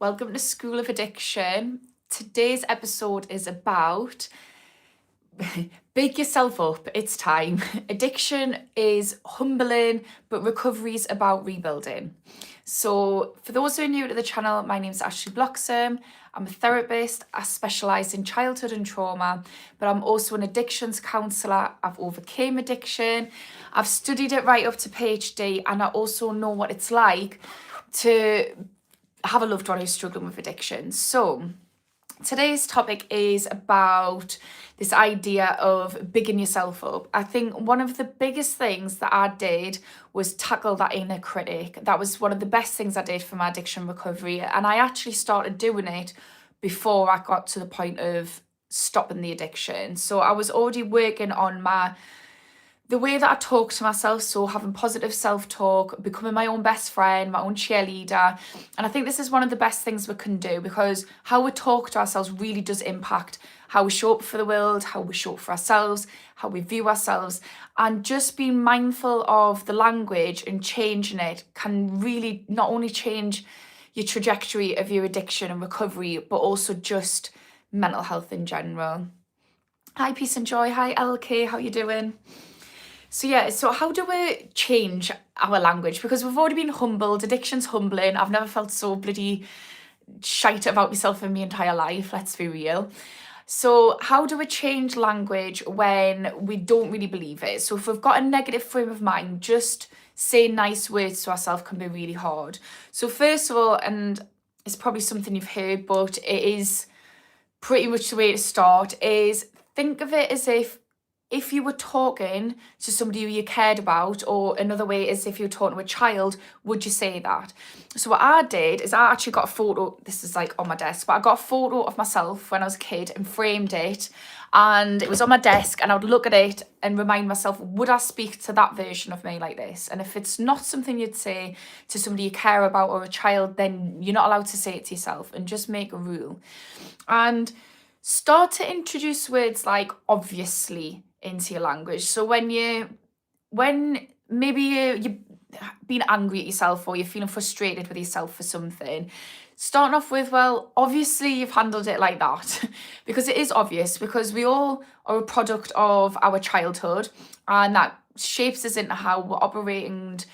Welcome to School of Addiction. Today's episode is about big yourself up, it's time. Addiction is humbling, but recovery is about rebuilding. So for those who are new to the channel, my name is Ashley Bloxham. I'm a therapist. I specialise in childhood and trauma, but I'm also an addictions counsellor. I've overcame addiction. I've studied it right up to PhD, and I also know what it's like to have a loved one who's struggling with addiction. So today's topic is about this idea of bigging yourself up. I think one of the biggest things that I did was tackle that inner critic. That was one of the best things I did for my addiction recovery. And I actually started doing it before I got to the point of stopping the addiction. So I was already working on the way that I talk to myself, so having positive self-talk, becoming my own best friend, my own cheerleader. And I think this is one of the best things we can do, because how we talk to ourselves really does impact how we show up for the world, how we show up for ourselves, how we view ourselves. And just being mindful of the language and changing it can really not only change your trajectory of your addiction and recovery, but also just mental health in general. Hi, Peace and Joy. Hi, LK. How you doing? So how do we change our language? Because we've already been humbled. Addiction's humbling. I've never felt so bloody shite about myself in my entire life, let's be real. So how do we change language when we don't really believe it? So if we've got a negative frame of mind, just saying nice words to ourselves can be really hard. So first of all, and it's probably something you've heard, but it is pretty much the way to start, is think of it as if you were talking to somebody who you cared about, or another way is if you were talking to a child, would you say that? So what I did is I actually got a photo, this is like on my desk, but I got a photo of myself when I was a kid and framed it, and it was on my desk, and I would look at it and remind myself, would I speak to that version of me like this? And if it's not something you'd say to somebody you care about or a child, then you're not allowed to say it to yourself, and just make a rule. And start to introduce words like obviously into your language. So when maybe you're being angry at yourself, or you're feeling frustrated with yourself for something, starting off with, well, obviously you've handled it like that. Because it is obvious, because we all are a product of our childhood, and that shapes us into how we're operating and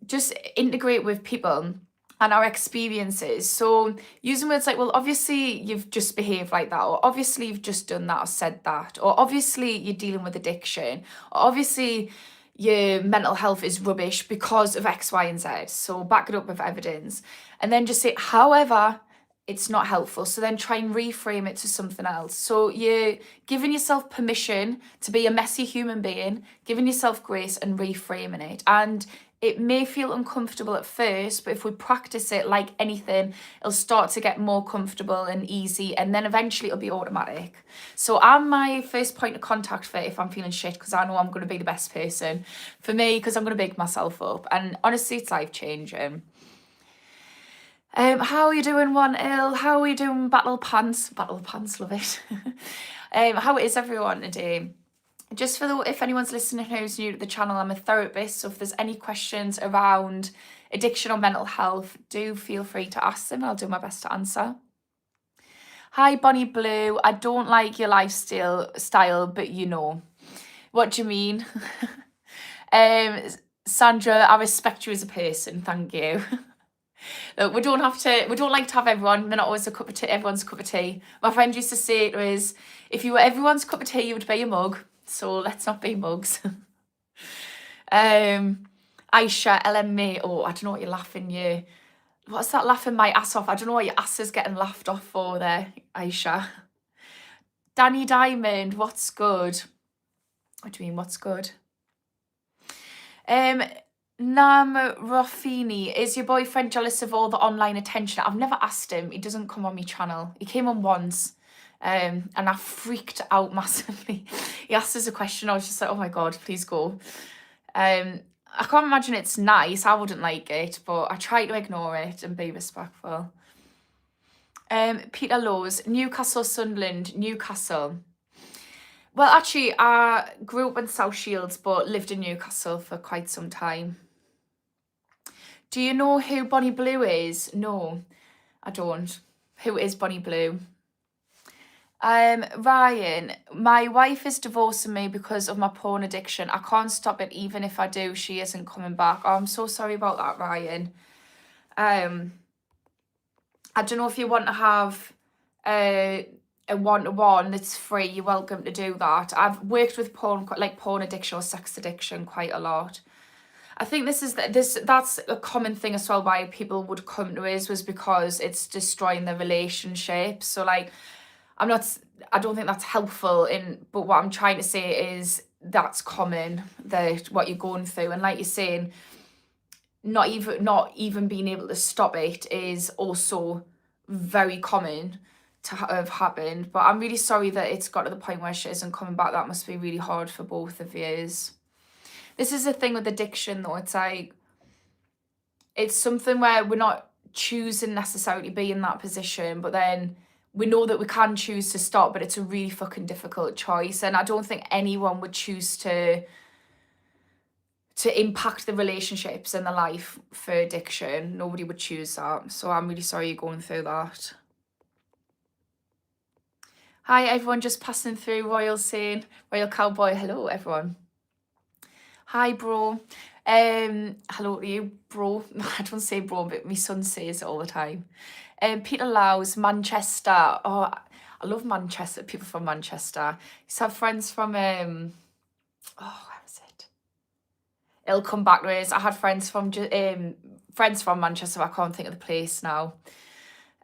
just integrate with people and our experiences. So using words like, well, obviously you've just behaved like that, or obviously you've just done that or said that, or obviously you're dealing with addiction, or obviously your mental health is rubbish because of X, Y, and Z. So back it up with evidence. And then just say, however, it's not helpful. So then try and reframe it to something else. So you're giving yourself permission to be a messy human being, giving yourself grace and reframing it. And it may feel uncomfortable at first, but if we practice it like anything, it'll start to get more comfortable and easy, and then eventually it'll be automatic. So I'm my first point of contact for if I'm feeling shit, because I know I'm going to be the best person for me, because I'm going to big myself up. And honestly, it's life-changing. How are you doing, One Ill? How are you doing, Battle Pants? Battle Pants, love it. How is everyone today? Just if anyone's listening who's new to the channel, I'm a therapist, so if there's any questions around addiction or mental health, do feel free to ask them. I'll do my best to answer. Hi, Bonnie Blue. I don't like your lifestyle, but you know. What do you mean? Sandra, I respect you as a person. Thank you. Look, we don't like to have everyone. We're not always everyone's cup of tea. My friend used to say to us, if you were everyone's cup of tea, you would be a mug. So let's not be mugs. Aisha, LMA. Oh, I don't know what you're laughing. What's that laughing my ass off? I don't know what your ass is getting laughed off for there, Aisha. Danny Diamond, what's good? What do you mean, what's good? Nam Rafini, is your boyfriend jealous of all the online attention? I've never asked him. He doesn't come on my channel. He came on once. And I freaked out massively. He asked us a question. I was just like, oh my God, please go. I can't imagine it's nice. I wouldn't like it, but I try to ignore it and be respectful. Peter Lowe's, Newcastle, Sunderland, Newcastle. Well, actually, I grew up in South Shields, but lived in Newcastle for quite some time. Do you know who Bonnie Blue is? No. I don't. Who is Bonnie Blue? Ryan, my wife is divorcing me because of my porn addiction. I can't stop it. Even if I do, she isn't coming back. Oh, I'm so sorry about that, Ryan. I don't know if you want to have a one-to-one that's free. You're welcome to do that. I've worked with porn addiction or sex addiction quite a lot. I think that's a common thing as well why people would come to us, was because it's destroying their relationship. So like, I don't think that's helpful but what I'm trying to say is that's common, that what you're going through. And like you're saying, not even being able to stop it is also very common to have happened. But I'm really sorry that it's got to the point where she isn't coming back. That must be really hard for both of yous. This is the thing with addiction though, it's like, it's something where we're not choosing necessarily to be in that position, but then we know that we can choose to stop, but it's a really fucking difficult choice. And I don't think anyone would choose to impact the relationships and the life for addiction. Nobody would choose that. So I'm really sorry you're going through that. Hi everyone, just passing through. Royal saying, Royal Cowboy, hello everyone. Hi bro. Hello to you, bro. I don't say bro, but my son says it all the time. Peter Lowes, Manchester. Oh, I love Manchester, people from Manchester. I used to have friends from, where was it? It'll come back to us. I had friends from Manchester, I can't think of the place now.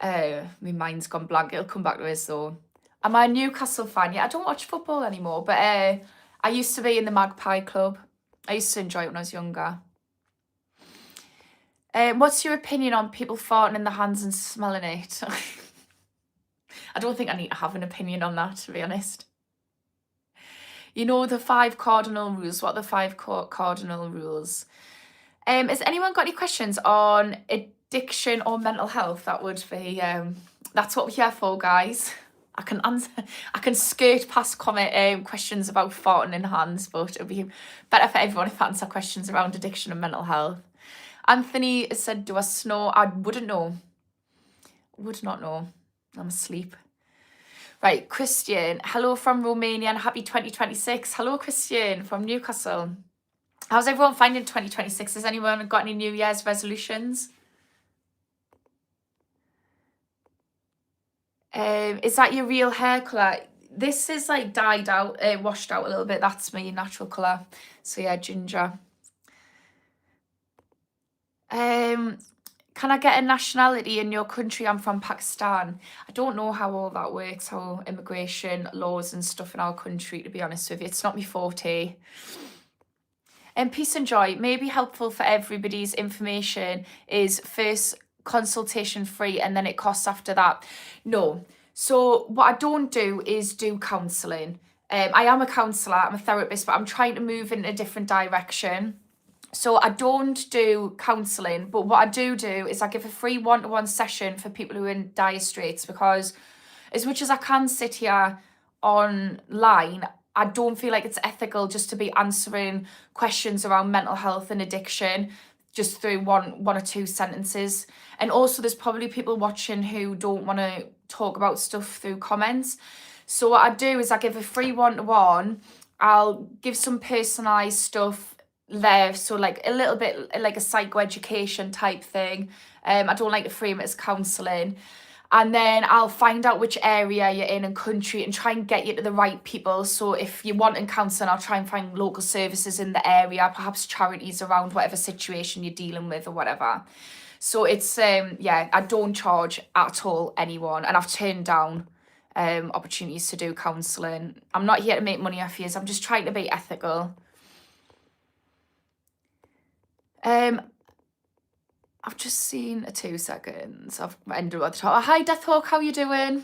My mind's gone blank. It'll come back to us though. Am I a Newcastle fan? Yeah, I don't watch football anymore, but I used to be in the Magpie Club. I used to enjoy it when I was younger. What's your opinion on people farting in their hands and smelling it? I don't think I need to have an opinion on that, to be honest. You know the 5 cardinal rules. What are the 5 cardinal rules? Has anyone got any questions on addiction or mental health? That would be, that's what we're here for, guys. I can answer. I can skirt past questions about farting in hands, but it'll be better for everyone if I answer questions around addiction and mental health. Anthony said, "Do I snore?" I wouldn't know. Would not know. I'm asleep. Right, Christian. Hello from Romania and happy 2026. Hello, Christian from Newcastle. How's everyone finding 2026? Has anyone got any New Year's resolutions? Is that your real hair colour? This is like dyed out, washed out a little bit. That's my natural colour. So yeah, ginger. Can I get a nationality in your country? I'm from Pakistan. I don't know how all that works, how immigration laws and stuff in our country, to be honest with you. It's not my forte. And peace and joy may be helpful for everybody's information is first consultation free and then it costs after that. No. So what I don't do is do counselling. I am a counsellor, I'm a therapist, but I'm trying to move in a different direction. So I don't do counselling, but what I do is I give a free one-to-one session for people who are in dire straits, because as much as I can sit here online, I don't feel like it's ethical just to be answering questions around mental health and addiction just through one or two sentences. And also there's probably people watching who don't want to talk about stuff through comments. So what I do is I give a free one-to-one. I'll give some personalised stuff there, so like a little bit like a psychoeducation type thing. I don't like to frame it as counselling. And then I'll find out which area you're in and country and try and get you to the right people. So if you want in counselling, I'll try and find local services in the area, perhaps charities around whatever situation you're dealing with or whatever. So it's, yeah, I don't charge at all anyone. And I've turned down opportunities to do counselling. I'm not here to make money off you. I'm just trying to be ethical. I've just seen 2 seconds. I've ended at the top. Hi, Deathhawk, how you doing?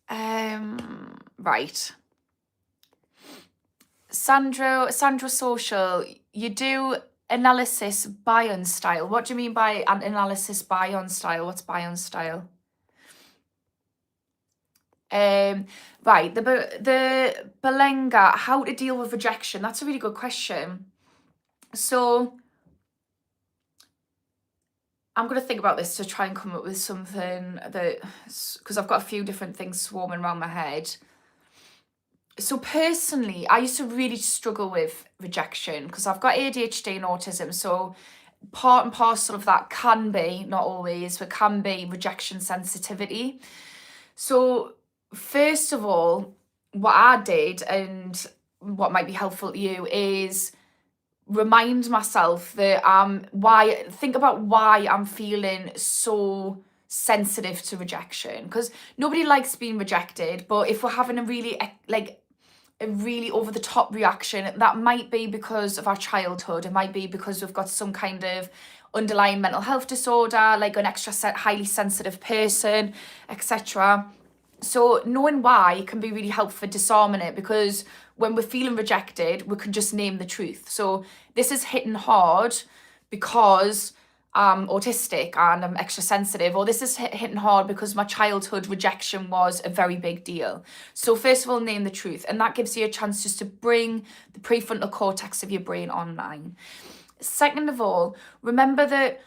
Right. Sandra Social, you do analysis Bion style. What do you mean by an analysis Bion style? What's Bion style? Right, the Belenga, how to deal with rejection. That's a really good question. So I'm going to think about this to try and come up with something that, because I've got a few different things swarming around my head. So personally, I used to really struggle with rejection because I've got ADHD and autism. So part and parcel of that can be, not always, but can be rejection sensitivity. So first of all, what I did and what might be helpful to you is remind myself that think about why I'm feeling so sensitive to rejection, because nobody likes being rejected, but if we're having a really over the top reaction, that might be because of our childhood. It might be because we've got some kind of underlying mental health disorder, like an highly sensitive person, etc. So knowing why can be really helpful for disarming it, because when we're feeling rejected, we can just name the truth. So this is hitting hard because I'm autistic and I'm extra sensitive, or this is hitting hard because my childhood rejection was a very big deal. So first of all, name the truth, and that gives you a chance just to bring the prefrontal cortex of your brain online. Second of all, remember that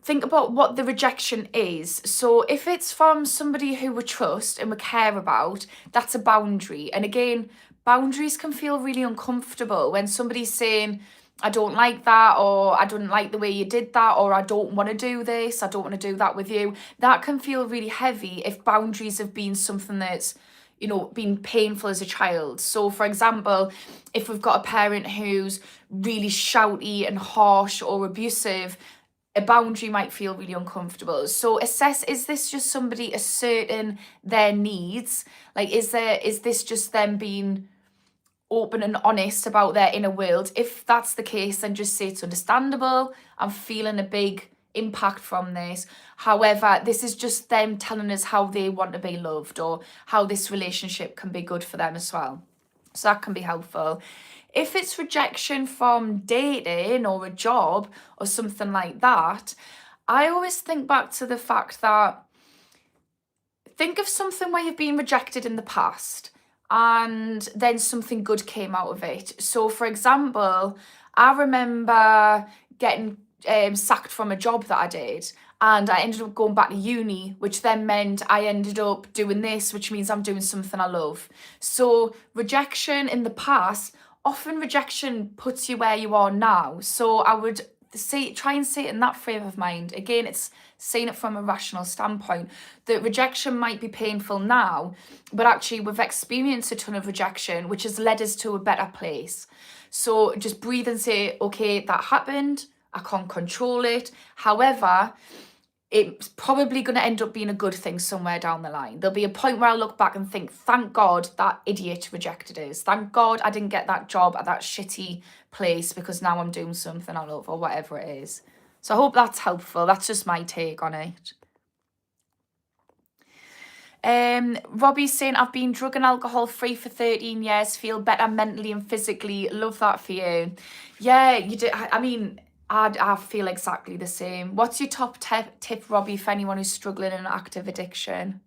think about what the rejection is. So if it's from somebody who we trust and we care about, that's a boundary. And again, boundaries can feel really uncomfortable when somebody's saying, I don't like that, or I don't like the way you did that, or I don't want to do this, I don't want to do that with you. That can feel really heavy if boundaries have been something that's, been painful as a child. So for example, if we've got a parent who's really shouty and harsh or abusive, a boundary might feel really uncomfortable. So assess, is this just somebody asserting their needs? Like, is this just them being open and honest about their inner world? If that's the case, then just say it's understandable. I'm feeling a big impact from this. However, this is just them telling us how they want to be loved, or how this relationship can be good for them as well. So that can be helpful. If it's rejection from dating or a job or something like that, I always think back to the fact that, think of something where you've been rejected in the past and then something good came out of it. So for example, I remember getting sacked from a job that I did, and I ended up going back to uni, which then meant I ended up doing this, which means I'm doing something I love. So rejection in the past, often rejection puts you where you are now. So I would try and see it in that frame of mind. Again, it's seeing it from a rational standpoint, that rejection might be painful now, but actually we've experienced a ton of rejection, which has led us to a better place. So just breathe and say, okay, that happened, I can't control it. However, it's probably going to end up being a good thing somewhere down the line. There'll be a point where I look back and think, thank God that idiot rejected us. Thank God I didn't get that job at that shitty place, because now I'm doing something I love, or whatever it is. So I hope that's helpful. That's just my take on it. Robbie's saying, I've been drug and alcohol free for 13 years, feel better mentally and physically. Love that for you. Yeah, you do. I mean, I feel exactly the same. What's your top tip, Robbie, for anyone who's struggling in active addiction?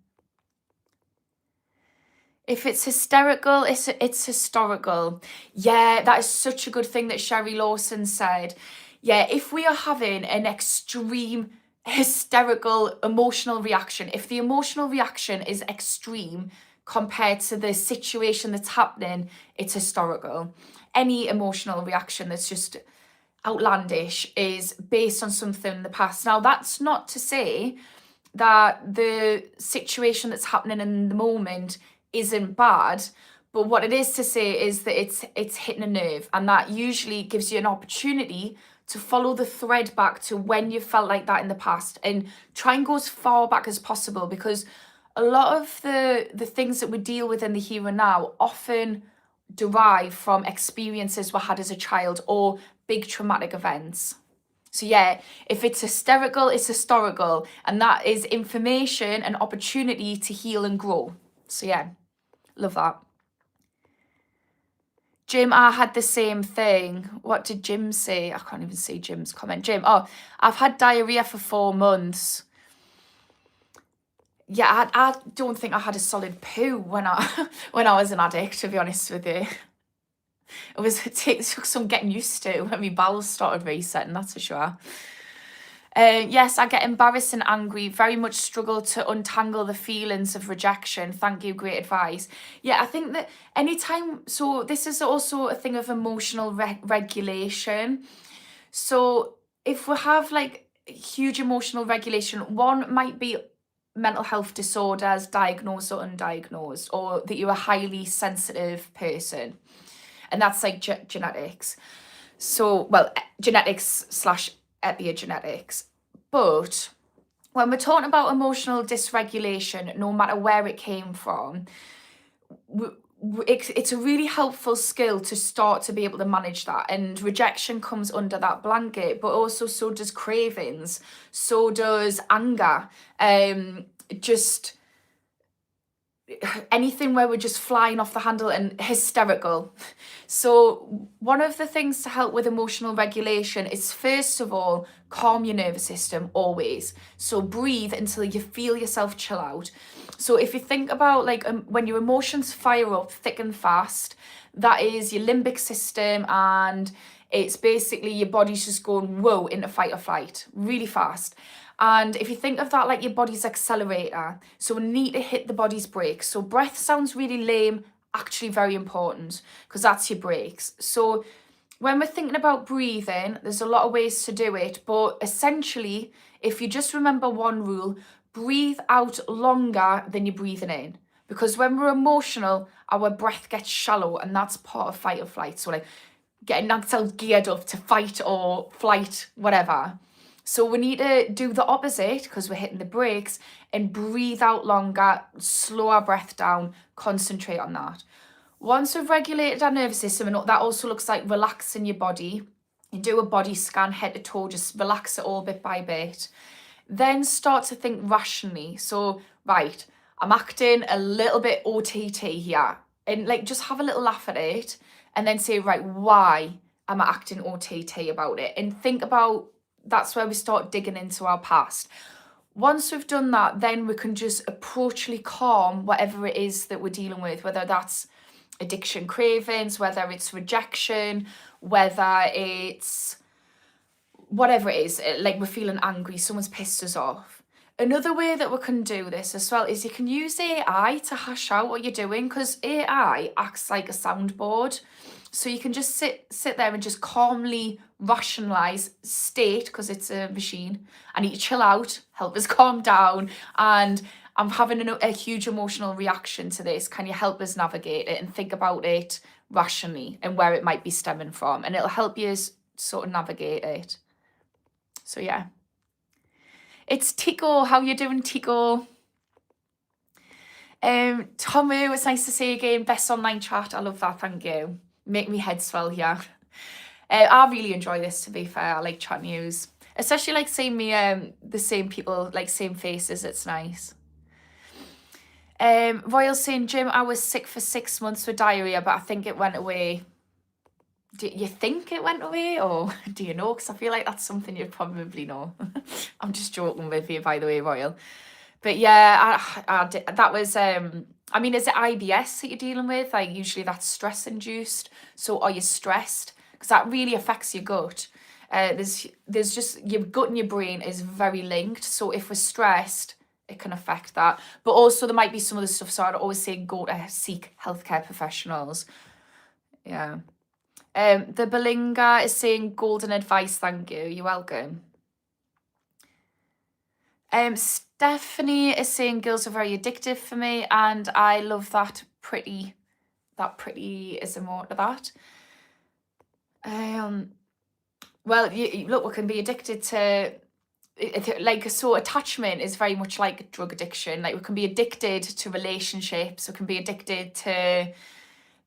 If it's hysterical, it's historical. Yeah, that is such a good thing that Sherry Lawson said. Yeah, if we are having an extreme hysterical emotional reaction, if the emotional reaction is extreme compared to the situation that's happening, it's historical. Any emotional reaction that's just outlandish is based on something in the past. Now, that's not to say that the situation that's happening in the moment isn't bad, but what it is to say is that it's hitting a nerve, and that usually gives you an opportunity to follow the thread back to when you felt like that in the past, and try and go as far back as possible, because a lot of the things that we deal with in the here and now often derive from experiences we had as a child or big traumatic events. So yeah, if it's hysterical, it's historical, and that is information and opportunity to heal and grow. So yeah, love that. Jim, I had the same thing. What did Jim say? I can't even see Jim's comment. Jim, I've had diarrhea for 4 months. Yeah, I don't think I had a solid poo when I was an addict, to be honest with you. It took some getting used to when my bowels started resetting, that's for sure. Yes, I get embarrassed and angry, very much struggle to untangle the feelings of rejection. Thank you, great advice. Yeah, I think that anytime, so this is also a thing of emotional regulation. So if we have like huge emotional regulation, one might be mental health disorders, diagnosed or undiagnosed, or that you're a highly sensitive person. And that's like genetics. So, well, genetics slash epigenetics. But when we're talking about emotional dysregulation, no matter where it came from, it's a really helpful skill to start to be able to manage that. And rejection comes under that blanket, but also so does cravings, so does anger, just anything where we're just flying off the handle and hysterical. So one of the things to help with emotional regulation is, first of all, calm your nervous system always. So breathe until you feel yourself chill out. So if you think about like when your emotions fire up thick and fast, that is your limbic system, and it's basically your body's just going whoa into fight or flight really fast. And if you think of that like your body's accelerator, so we need to hit the body's brakes. So breath sounds really lame, actually very important, because that's your brakes. So when we're thinking about breathing, there's a lot of ways to do it, but essentially, if you just remember one rule, breathe out longer than you're breathing in. Because when we're emotional, our breath gets shallow, and that's part of fight or flight. So like getting ourselves geared up to fight or flight, whatever. So we need to do the opposite, because we're hitting the brakes, and breathe out longer, slow our breath down, concentrate on that. Once we've regulated our nervous system, and that also looks like relaxing your body, you do a body scan head to toe, just relax it all bit by bit. Then start to think rationally. So, right, I'm acting a little bit OTT here. And like just have a little laugh at it, and then say, right, why am I acting OTT about it? And think about, that's where we start digging into our past. Once we've done that, then we can just approachly calm whatever it is that we're dealing with, whether that's addiction cravings, whether it's rejection, whether it's whatever it is, like we're feeling angry, someone's pissed us off. Another way that we can do this as well is you can use AI to hash out what you're doing, because AI acts like a soundboard. So you can just sit there and just calmly rationalize, state, because it's a machine, I need to chill out, help us calm down, and I'm having a huge emotional reaction to this. Can you help us navigate it and think about it rationally and where it might be stemming from? And it'll help you sort of navigate it. So yeah. It's Tico. How you doing, Tico? Tomu, it's nice to see you again. Best online chat. I love that. Thank you. Make me head swell here. I really enjoy this, to be fair. I like chat news. Especially like seeing me, the same people, like same faces. It's nice. Royal saying, Jim, I was sick for 6 months with diarrhea, but I think it went away. Do you think it went away, or do you know? Because I feel like that's something you'd probably know. I'm just joking with you, by the way, Royal. But yeah, that was, I mean, is it IBS that you're dealing with? Like usually that's stress induced. So are you stressed? Because that really affects your gut. There's just, your gut and your brain is very linked. So if we're stressed, it can affect that. But also there might be some other stuff. So I'd always say go to seek healthcare professionals. Yeah. The Belinga is saying golden advice. Thank you. You're welcome. Stephanie is saying girls are very addictive for me, and I love that pretty is a more to that. Well, look, we can be addicted to, like, so attachment is very much like drug addiction. Like we can be addicted to relationships, we can be addicted to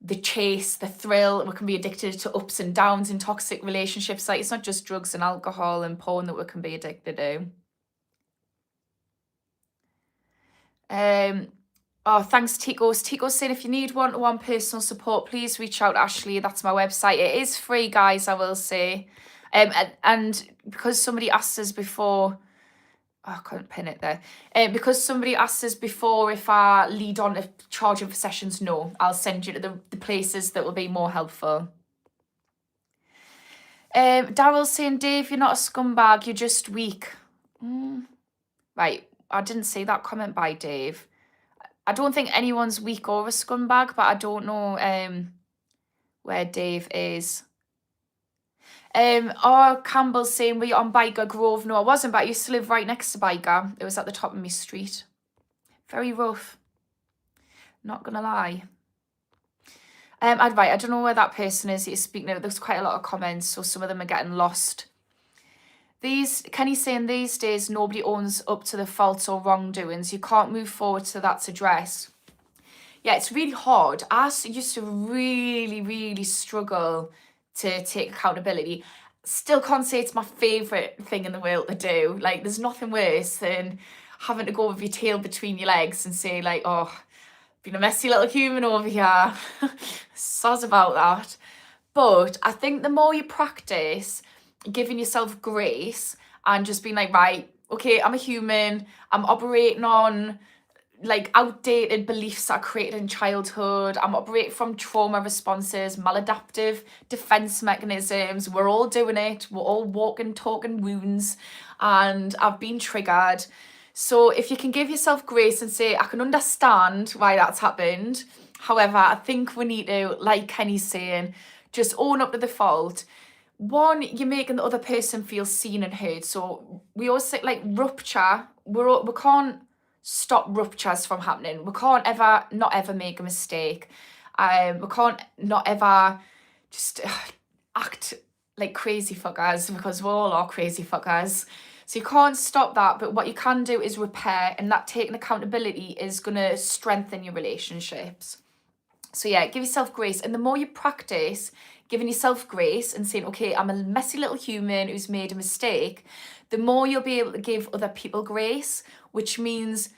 the chase, the thrill, we can be addicted to ups and downs in toxic relationships. Like it's not just drugs and alcohol and porn that we can be addicted to. Oh, thanks, Tico's. Tico's saying if you need one-to-one personal support, please reach out, Ashley. That's my website. It is free, guys, I will say. And because somebody asked us before, I couldn't pin it there. Because somebody asked us before if I lead on to charging for sessions, no. I'll send you to the places that will be more helpful. Daryl's saying, Dave, you're not a scumbag, you're just weak. Right, I didn't see that comment by Dave. I don't think anyone's weak or a scumbag, but I don't know where Dave is. Campbell's saying, were you on Byker Grove? No, I wasn't, but I used to live right next to Byker. It was at the top of my street. Very rough. Not gonna lie. I don't know where that person is that you're speaking of. There's quite a lot of comments, so some of them are getting lost. Kenny's saying these days nobody owns up to the faults or wrongdoings. You can't move forward till that's addressed. Yeah, it's really hard. I used to really, really struggle to take accountability. Still can't say it's my favourite thing in the world to do. Like, there's nothing worse than having to go with your tail between your legs and say, like, oh, been a messy little human over here. Soz about that. But I think the more you practice giving yourself grace and just being like, right, okay, I'm a human, I'm operating on like outdated beliefs that are created in childhood, I'm operating from trauma responses, maladaptive defense mechanisms, we're all doing it, we're all walking, talking wounds, and I've been triggered. So if you can give yourself grace and say, I can understand why that's happened. However, I think we need to, like Kenny's saying, just own up to the fault. One, you're making the other person feel seen and heard. So we always say, like, rupture, we can't stop ruptures from happening. We can't not ever make a mistake. We can't not ever just act like crazy fuckers, because we all are crazy fuckers. So you can't stop that, but what you can do is repair, and that taking accountability is going to strengthen your relationships. So yeah, give yourself grace. And the more you practice giving yourself grace and saying, okay, I'm a messy little human who's made a mistake, the more you'll be able to give other people grace, which means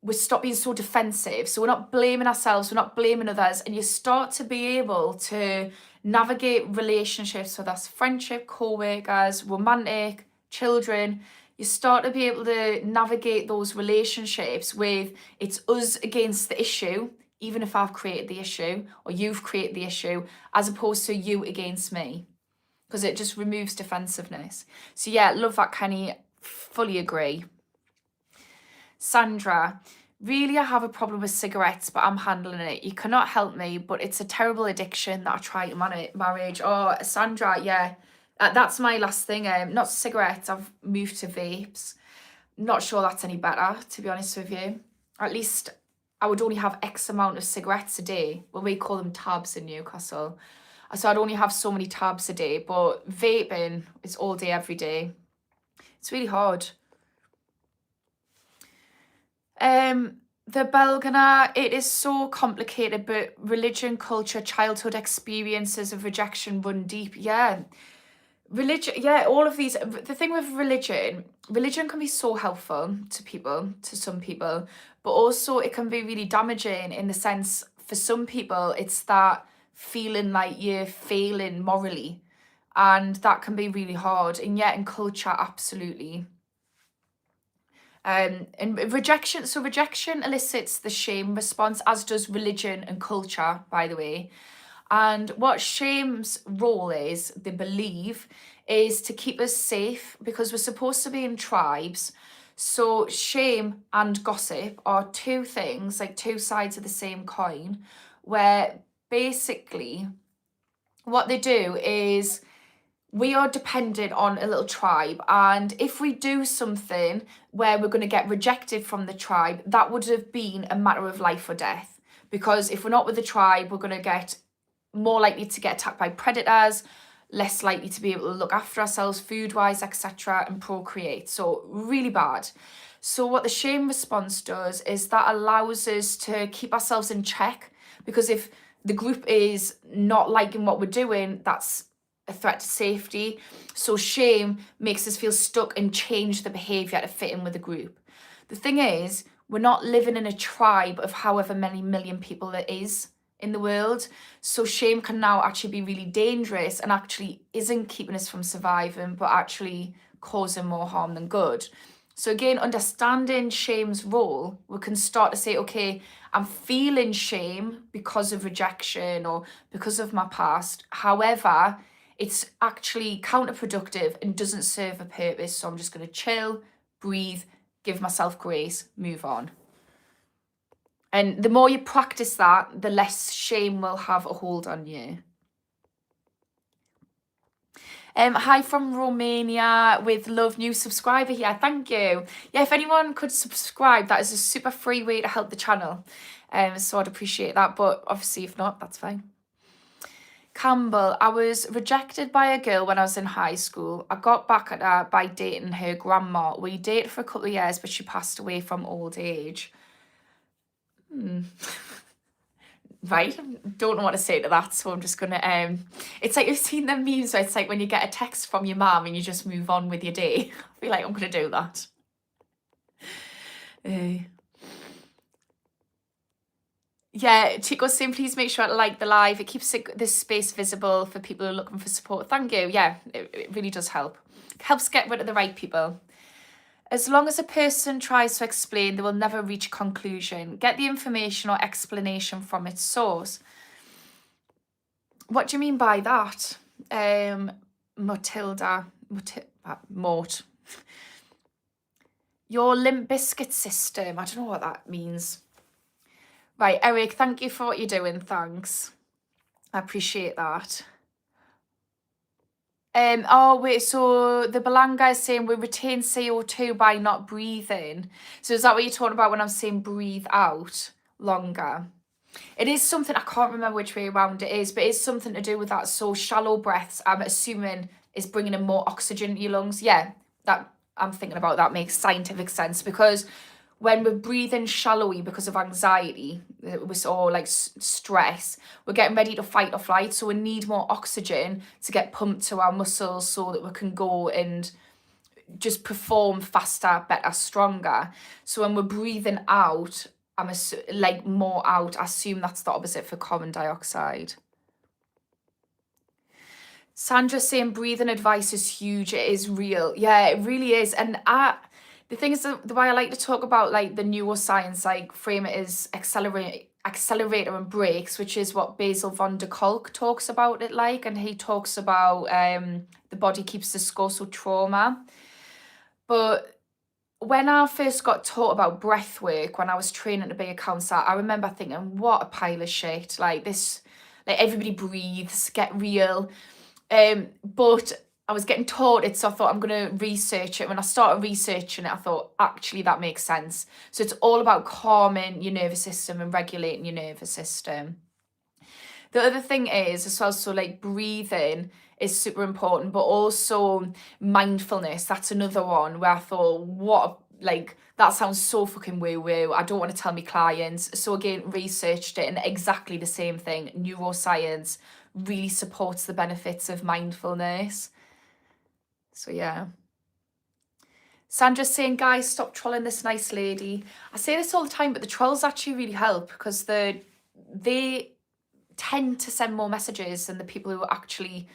we stop being so defensive. So we're not blaming ourselves, we're not blaming others, and you start to be able to navigate relationships, whether that's friendship, co-workers, romantic, children. You start to be able to navigate those relationships with it's us against the issue, even if I've created the issue or you've created the issue, as opposed to you against me, because it just removes defensiveness. So yeah, love that, Kenny. Fully agree. Sandra, really, I have a problem with cigarettes, but I'm handling it. You cannot help me, but it's a terrible addiction that I try to manage. Oh, Sandra, yeah, that's my last thing. Not cigarettes, I've moved to vapes. Not sure that's any better, to be honest with you. At least I would only have X amount of cigarettes a day. Well, we call them tabs in Newcastle. So I'd only have so many tabs a day, but vaping is all day, every day. It's really hard. The Belgana, it is so complicated, but religion, culture, childhood experiences of rejection run deep. Yeah. Religion, yeah, all of these. The thing with religion can be so helpful to people, to some people, but also it can be really damaging in the sense, for some people, it's that feeling like you're failing morally, and that can be really hard. And yet in culture, absolutely. And rejection elicits the shame response, as does religion and culture, by the way. And what shame's role is, they believe, is to keep us safe, because we're supposed to be in tribes. So shame and gossip are two things, like two sides of the same coin, where basically what they do is we are dependent on a little tribe, and if we do something where we're going to get rejected from the tribe, that would have been a matter of life or death, because if we're not with the tribe, we're going to get more likely to get attacked by predators, less likely to be able to look after ourselves food-wise, etc., and procreate. So really bad. So what the shame response does is that allows us to keep ourselves in check, because if the group is not liking what we're doing, that's a threat to safety. So shame makes us feel stuck and change the behaviour to fit in with the group. The thing is, we're not living in a tribe of however many million people there is in the world. So shame can now actually be really dangerous and actually isn't keeping us from surviving, but actually causing more harm than good. So again, understanding shame's role, we can start to say, okay, I'm feeling shame because of rejection or because of my past. However, it's actually counterproductive and doesn't serve a purpose. So I'm just going to chill, breathe, give myself grace, move on. And the more you practice that, the less shame will have a hold on you. Hi from Romania with love, new subscriber here. Thank you. Yeah, if anyone could subscribe, that is a super free way to help the channel. So I'd appreciate that. But obviously, if not, that's fine. Campbell, I was rejected by a girl when I was in high school. I got back at her by dating her grandma. We dated for a couple of years, but she passed away from old age. Right, don't know what to say to that, so I'm just gonna it's like, you've seen them memes where it's like when you get a text from your mum and you just move on with your day. I feel like I'm gonna do that. Yeah, Chico's saying please make sure to like the live. It keeps this space visible for people who are looking for support. Thank you. Yeah, it really does help. It helps get rid of the right people. As long as a person tries to explain, they will never reach a conclusion. Get the information or explanation from its source. What do you mean by that? Matilda, Mort. Your limp biscuit system. I don't know what that means. Right, Eric, thank you for what you're doing. Thanks. I appreciate that. Oh wait, so the Balanga is saying we retain CO2 by not breathing. So is that what you're talking about when I'm saying breathe out longer? It is something, I can't remember which way around it is, but it's something to do with that. So shallow breaths, I'm assuming, is bringing in more oxygen to your lungs. Yeah, that I'm thinking about that makes scientific sense, because when we're breathing shallowly because of anxiety, or like stress, we're getting ready to fight or flight. So we need more oxygen to get pumped to our muscles so that we can go and just perform faster, better, stronger. So when we're breathing out, like more out, I assume that's the opposite for carbon dioxide. Sandra's saying breathing advice is huge. It is real. Yeah, it really is. And the thing is, the way I like to talk about like the neuroscience, like frame it as accelerator and brakes, which is what Basil van der Kolk talks about it like. And he talks about the body keeps the score, so trauma. But when I first got taught about breath work, when I was training to be a counsellor, I remember thinking, what a pile of shit. Like this, like everybody breathes, get real. But I was getting taught it, so I thought I'm going to research it. When I started researching it, I thought, actually, that makes sense. So it's all about calming your nervous system and regulating your nervous system. The other thing is as well, so like breathing is super important, but also mindfulness. That's another one where I thought, that sounds so fucking woo-woo. I don't want to tell my clients. So again, researched it, and exactly the same thing. Neuroscience really supports the benefits of mindfulness. So yeah. Sandra's saying, guys, stop trolling this nice lady. I say this all the time, but the trolls actually really help, because they tend to send more messages than the people who are actually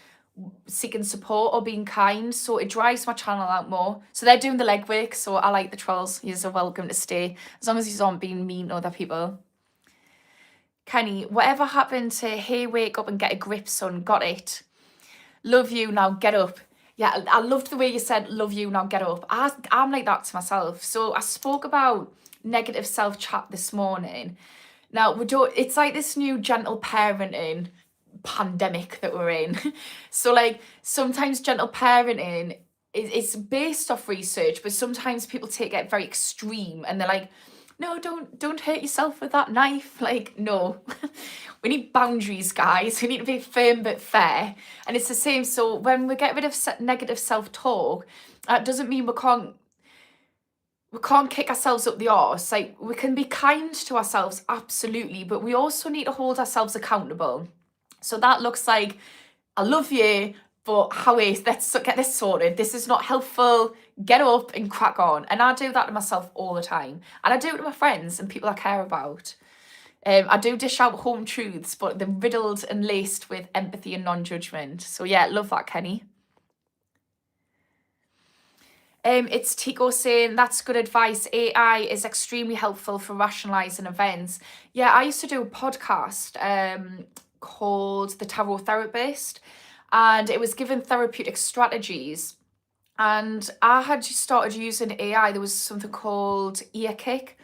seeking support or being kind. So it drives my channel out more. So they're doing the legwork. So I like the trolls. You're welcome to stay, as long as you aren't being mean to other people. Kenny, whatever happened to hey, wake up and get a grip, son? Got it. Love you, now get up. Yeah, I loved the way you said, love you, now get up. I'm like that to myself. So I spoke about negative self-chat this morning. Now, it's like this new gentle parenting pandemic that we're in. So like sometimes gentle parenting it's based off research, but sometimes people take it very extreme and they're like, no, don't hurt yourself with that knife. Like, no, we need boundaries, guys. We need to be firm but fair. And it's the same. So when we get rid of negative self-talk, that doesn't mean we can't kick ourselves up the arse. Like, we can be kind to ourselves, absolutely, but we also need to hold ourselves accountable. So that looks like, I love you, but Howie, let's get this sorted. This is not helpful. Get up and crack on. And I do that to myself all the time. And I do it to my friends and people I care about. I do dish out home truths, but they're riddled and laced with empathy and non-judgment. So yeah, love that, Kenny. It's Tico saying, that's good advice. AI is extremely helpful for rationalising events. Yeah, I used to do a podcast called The Tarot Therapist. and it was given therapeutic strategies. And I had just started using AI. There was something called Ear Kick,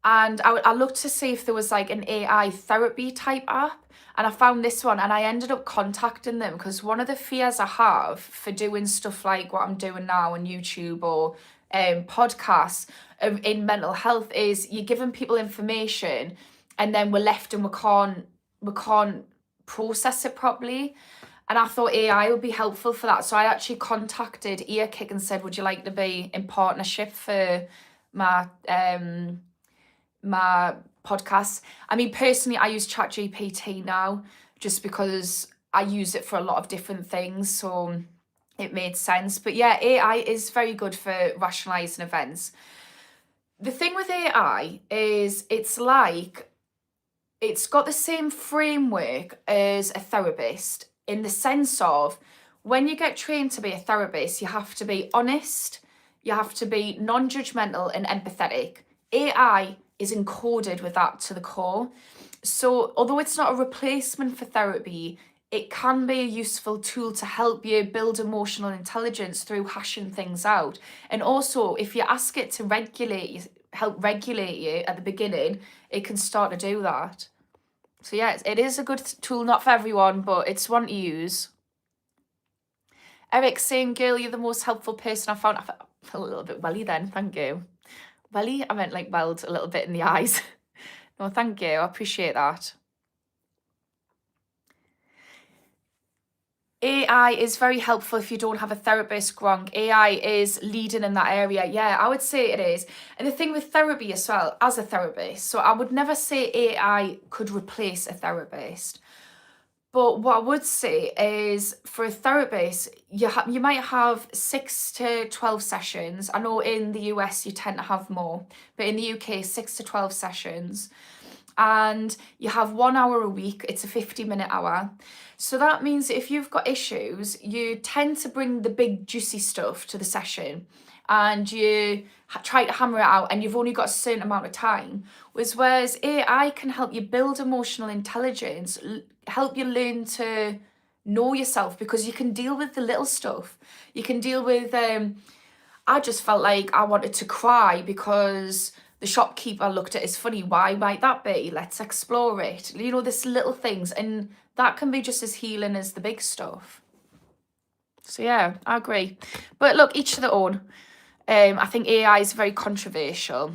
and I looked to see if there was like an AI therapy type app, and I found this one, and I ended up contacting them because one of the fears I have for doing stuff like what I'm doing now on YouTube or podcasts in mental health is you're giving people information and then we're left and we can't process it properly. And I thought AI would be helpful for that. So I actually contacted Earkick and said, would you like to be in partnership for my my podcast? I mean, personally, I use ChatGPT now just because I use it for a lot of different things. So it made sense. But yeah, AI is very good for rationalizing events. The thing with AI is it's got the same framework as a therapist in the sense of when you get trained to be a therapist, you have to be honest, you have to be non-judgmental and empathetic. AI is encoded with that to the core. So although it's not a replacement for therapy, it can be a useful tool to help you build emotional intelligence through hashing things out. And also, if you ask it to help regulate you at the beginning, it can start to do that. So yeah, it is a good tool, not for everyone, but it's one to use. Eric saying, girl, you're the most helpful person I found. I felt a little bit welly then, thank you. Welly? I meant like welled a little bit in the eyes. No, thank you, I appreciate that. AI is very helpful if you don't have a therapist, Gronk. AI is leading in that area. Yeah, I would say it is. And the thing with therapy as well, as a therapist, so I would never say AI could replace a therapist. But what I would say is for a therapist, you might have 6 to 12 sessions. I know in the US you tend to have more, but in the UK, 6 to 12 sessions. And you have 1 hour a week. It's a 50-minute hour. So that means if you've got issues, you tend to bring the big juicy stuff to the session and you try to hammer it out and you've only got a certain amount of time. Whereas AI can help you build emotional intelligence, help you learn to know yourself because you can deal with the little stuff. You can deal with, I just felt like I wanted to cry because the shopkeeper looked at it as funny. Why might that be? Let's explore it. You know, this little things. And that can be just as healing as the big stuff. So yeah, I agree. But look, each to their own. I think AI is very controversial.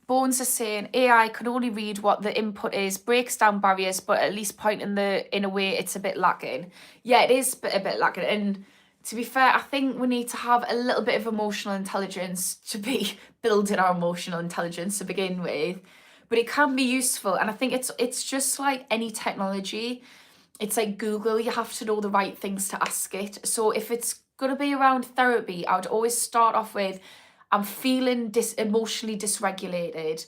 Bones is saying AI can only read what the input is, breaks down barriers, but at least point in a way it's a bit lacking. Yeah, it is a bit lacking. And to be fair, I think we need to have a little bit of emotional intelligence to be building our emotional intelligence to begin with. But it can be useful. And I think it's just like any technology. It's like Google, you have to know the right things to ask it. So if it's going to be around therapy, I would always start off with, I'm feeling emotionally dysregulated.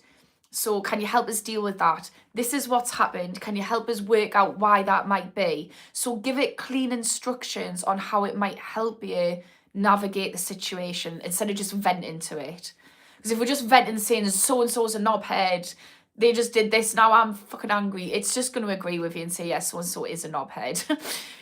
So can you help us deal with that? This is what's happened. Can you help us work out why that might be? So give it clean instructions on how it might help you navigate the situation instead of just venting to it. Because if we're just venting saying so-and-so's a knobhead, they just did this, now I'm fucking angry, it's just going to agree with you and say, yes, so-and-so is a knobhead.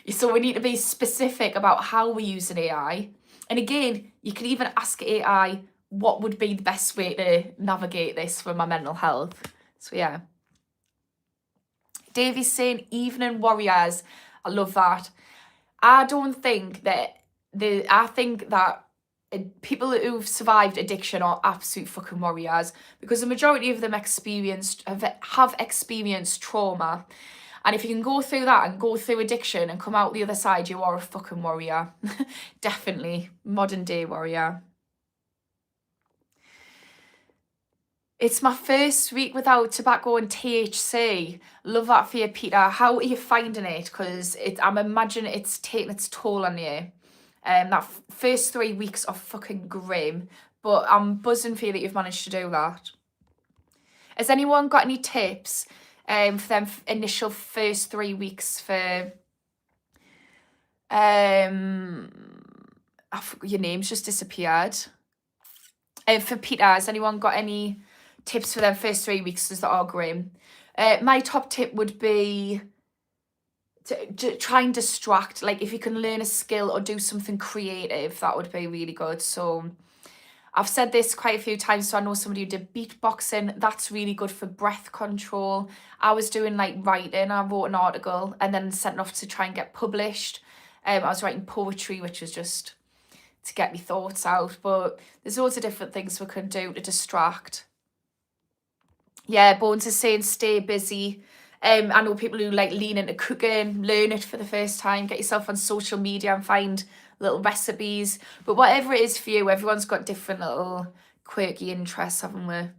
So we need to be specific about how we use an AI. And again, you can even ask AI, what would be the best way to navigate this for my mental health? So yeah. Davey's saying evening warriors. I love that. I think that people who've survived addiction are absolute fucking warriors because the majority of them have experienced trauma. And if you can go through that and go through addiction and come out the other side, you are a fucking warrior. Definitely. Modern day warrior. It's my first week without tobacco and THC. Love that for you, Peter. How are you finding it? Because I'm imagining it's taking its toll on you. That first 3 weeks are fucking grim, but I'm buzzing for you that you've managed to do that. Has anyone got any tips for them initial first 3 weeks for your name's just disappeared. For Peter, has anyone got any tips for them first 3 weeks that are grim? My top tip would be to try and distract. Like if you can learn a skill or do something creative, that would be really good. So I've said this quite a few times, so I know somebody who did beatboxing. That's really good for breath control. I was doing like writing. I wrote an article and then sent it off to try and get published. I was writing poetry, which was just to get me thoughts out. But there's loads of different things we can do to distract. Yeah, Bones is saying stay busy. I know people who like lean into cooking, learn it for the first time, get yourself on social media and find little recipes. But whatever it is for you, everyone's got different little quirky interests, haven't we?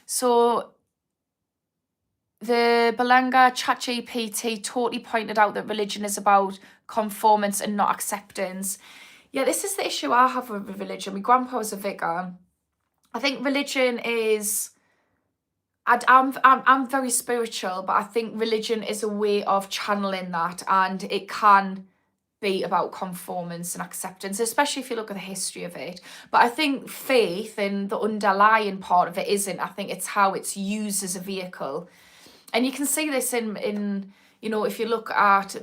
So the Balanga ChatGPT totally pointed out that religion is about conformance and not acceptance. Yeah, this is the issue I have with religion. My grandpa was a vicar. I think religion is... I'm very spiritual, but I think religion is a way of channeling that, and it can be about conformance and acceptance, especially if you look at the history of it. But I think faith and the underlying part of it isn't. I think it's how it's used as a vehicle. And you can see this in you know, if you look at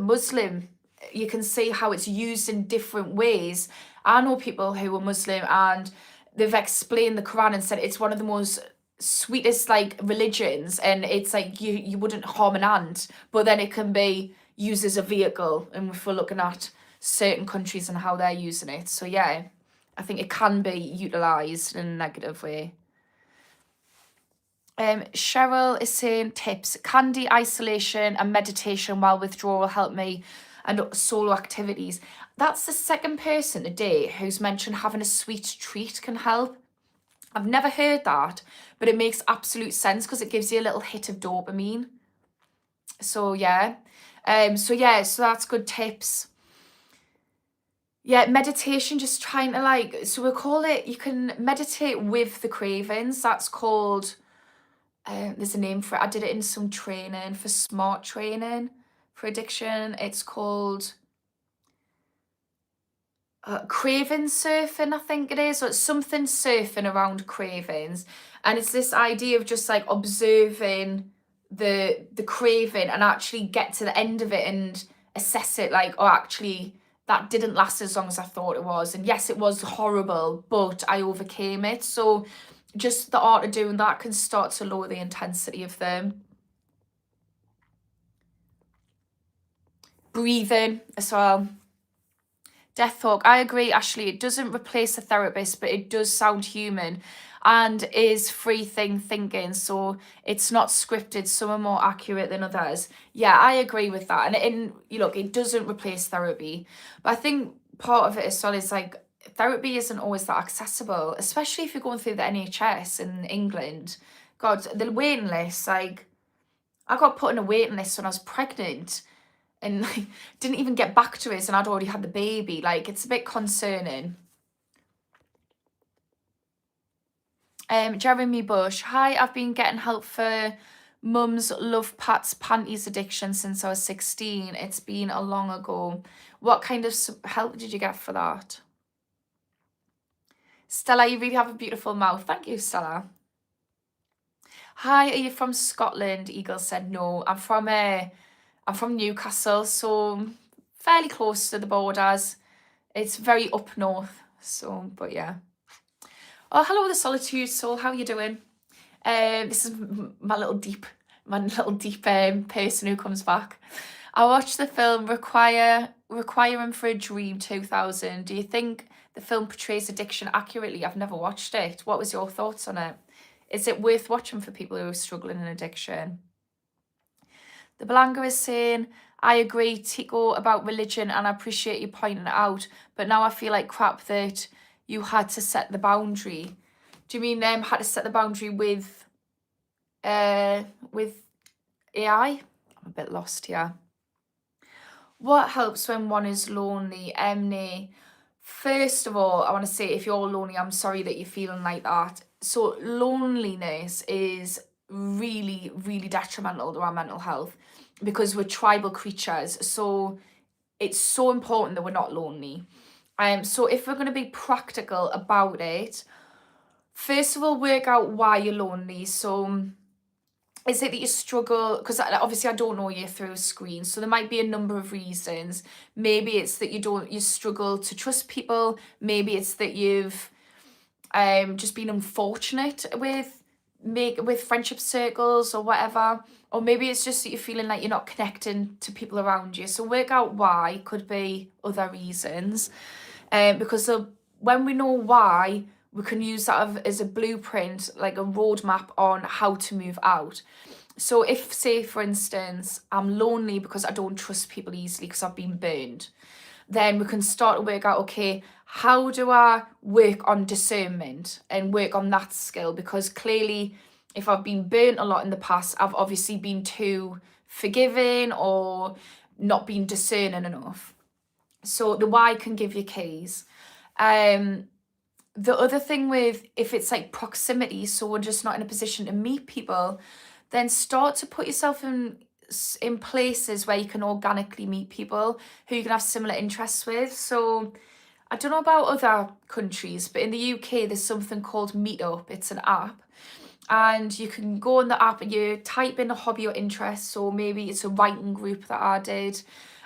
Muslim, you can see how it's used in different ways. I know people who are Muslim and they've explained the Quran and said it's one of the most sweetest like religions, and it's like you wouldn't harm an ant, but then it can be used as a vehicle, and if we're looking at certain countries and how they're using it. So yeah, I think it can be utilised in a negative way. Cheryl is saying tips: candy, isolation and meditation while withdrawal help me, and solo activities. That's the second person today who's mentioned having a sweet treat can help. I've never heard that, but it makes absolute sense because it gives you a little hit of dopamine. So yeah. So that's good tips. Yeah, meditation, just trying to like, so we'll call it, you can meditate with the cravings. That's called, there's a name for it. I did it in some training for smart training for addiction. It's called craving surfing, I think it is. So it's something surfing around cravings. And it's this idea of just like observing the craving and actually get to the end of it and assess it, like, oh, actually that didn't last as long as I thought it was. And yes, it was horrible, but I overcame it. So just the art of doing that can start to lower the intensity of them. Breathing as well. Death Talk, I agree, Ashley. It doesn't replace a therapist, but it does sound human and is free thinking. So it's not scripted. Some are more accurate than others. Yeah, I agree with that. And you look, it doesn't replace therapy. But I think part of it as well is like therapy isn't always that accessible, especially if you're going through the NHS in England. God, the waiting list, like I got put on a waiting list when I was pregnant and like, didn't even get back to us and I'd already had the baby. Like, it's a bit concerning. Jeremy Bush, hi, I've been getting help for mum's love pats panties addiction since I was 16. It's been a long ago. What kind of help did you get for that? Stella, you really have a beautiful mouth. Thank you, Stella. Hi, are you from Scotland? Eagle said no. I'm from Newcastle, so fairly close to the borders. It's very up north, so, but yeah. Oh, hello, the Solitude Soul. How are you doing? This is my little deep person who comes back. I watched the film Requiem for a Dream 2000. Do you think the film portrays addiction accurately? I've never watched it. What was your thoughts on it? Is it worth watching for people who are struggling in addiction? The Belanga is saying, I agree, Tico, about religion, and I appreciate you pointing it out, but now I feel like crap that you had to set the boundary. Do you mean had to set the boundary with AI? I'm a bit lost here. What helps when one is lonely? Emily, first of all, I want to say if you're lonely, I'm sorry that you're feeling like that. So loneliness is really, really detrimental to our mental health because we're tribal creatures. So it's so important that we're not lonely. So if we're going to be practical about it, first of all, work out why you're lonely. So Is it that you struggle, because obviously I don't know you through a screen, so there might be a number of reasons. Maybe it's that you struggle to trust people. Maybe it's that you've just been unfortunate with friendship circles or whatever. Or maybe it's just that you're feeling like you're not connecting to people around you. So work out why. Could be other reasons. Because when we know why, we can use that as a blueprint, like a roadmap on how to move out. So if, say, for instance, I'm lonely because I don't trust people easily because I've been burned, then we can start to work out, okay, how do I work on discernment and work on that skill? Because clearly, if I've been burnt a lot in the past, I've obviously been too forgiving or not been discerning enough. So the why can give you keys. The other thing with, if it's like proximity, so we're just not in a position to meet people, then start to put yourself in places where you can organically meet people who you can have similar interests with. So I don't know about other countries, but in the UK there's something called Meetup. It's an app, and you can go on the app and you type in a hobby or interest. So maybe it's a writing group that I did,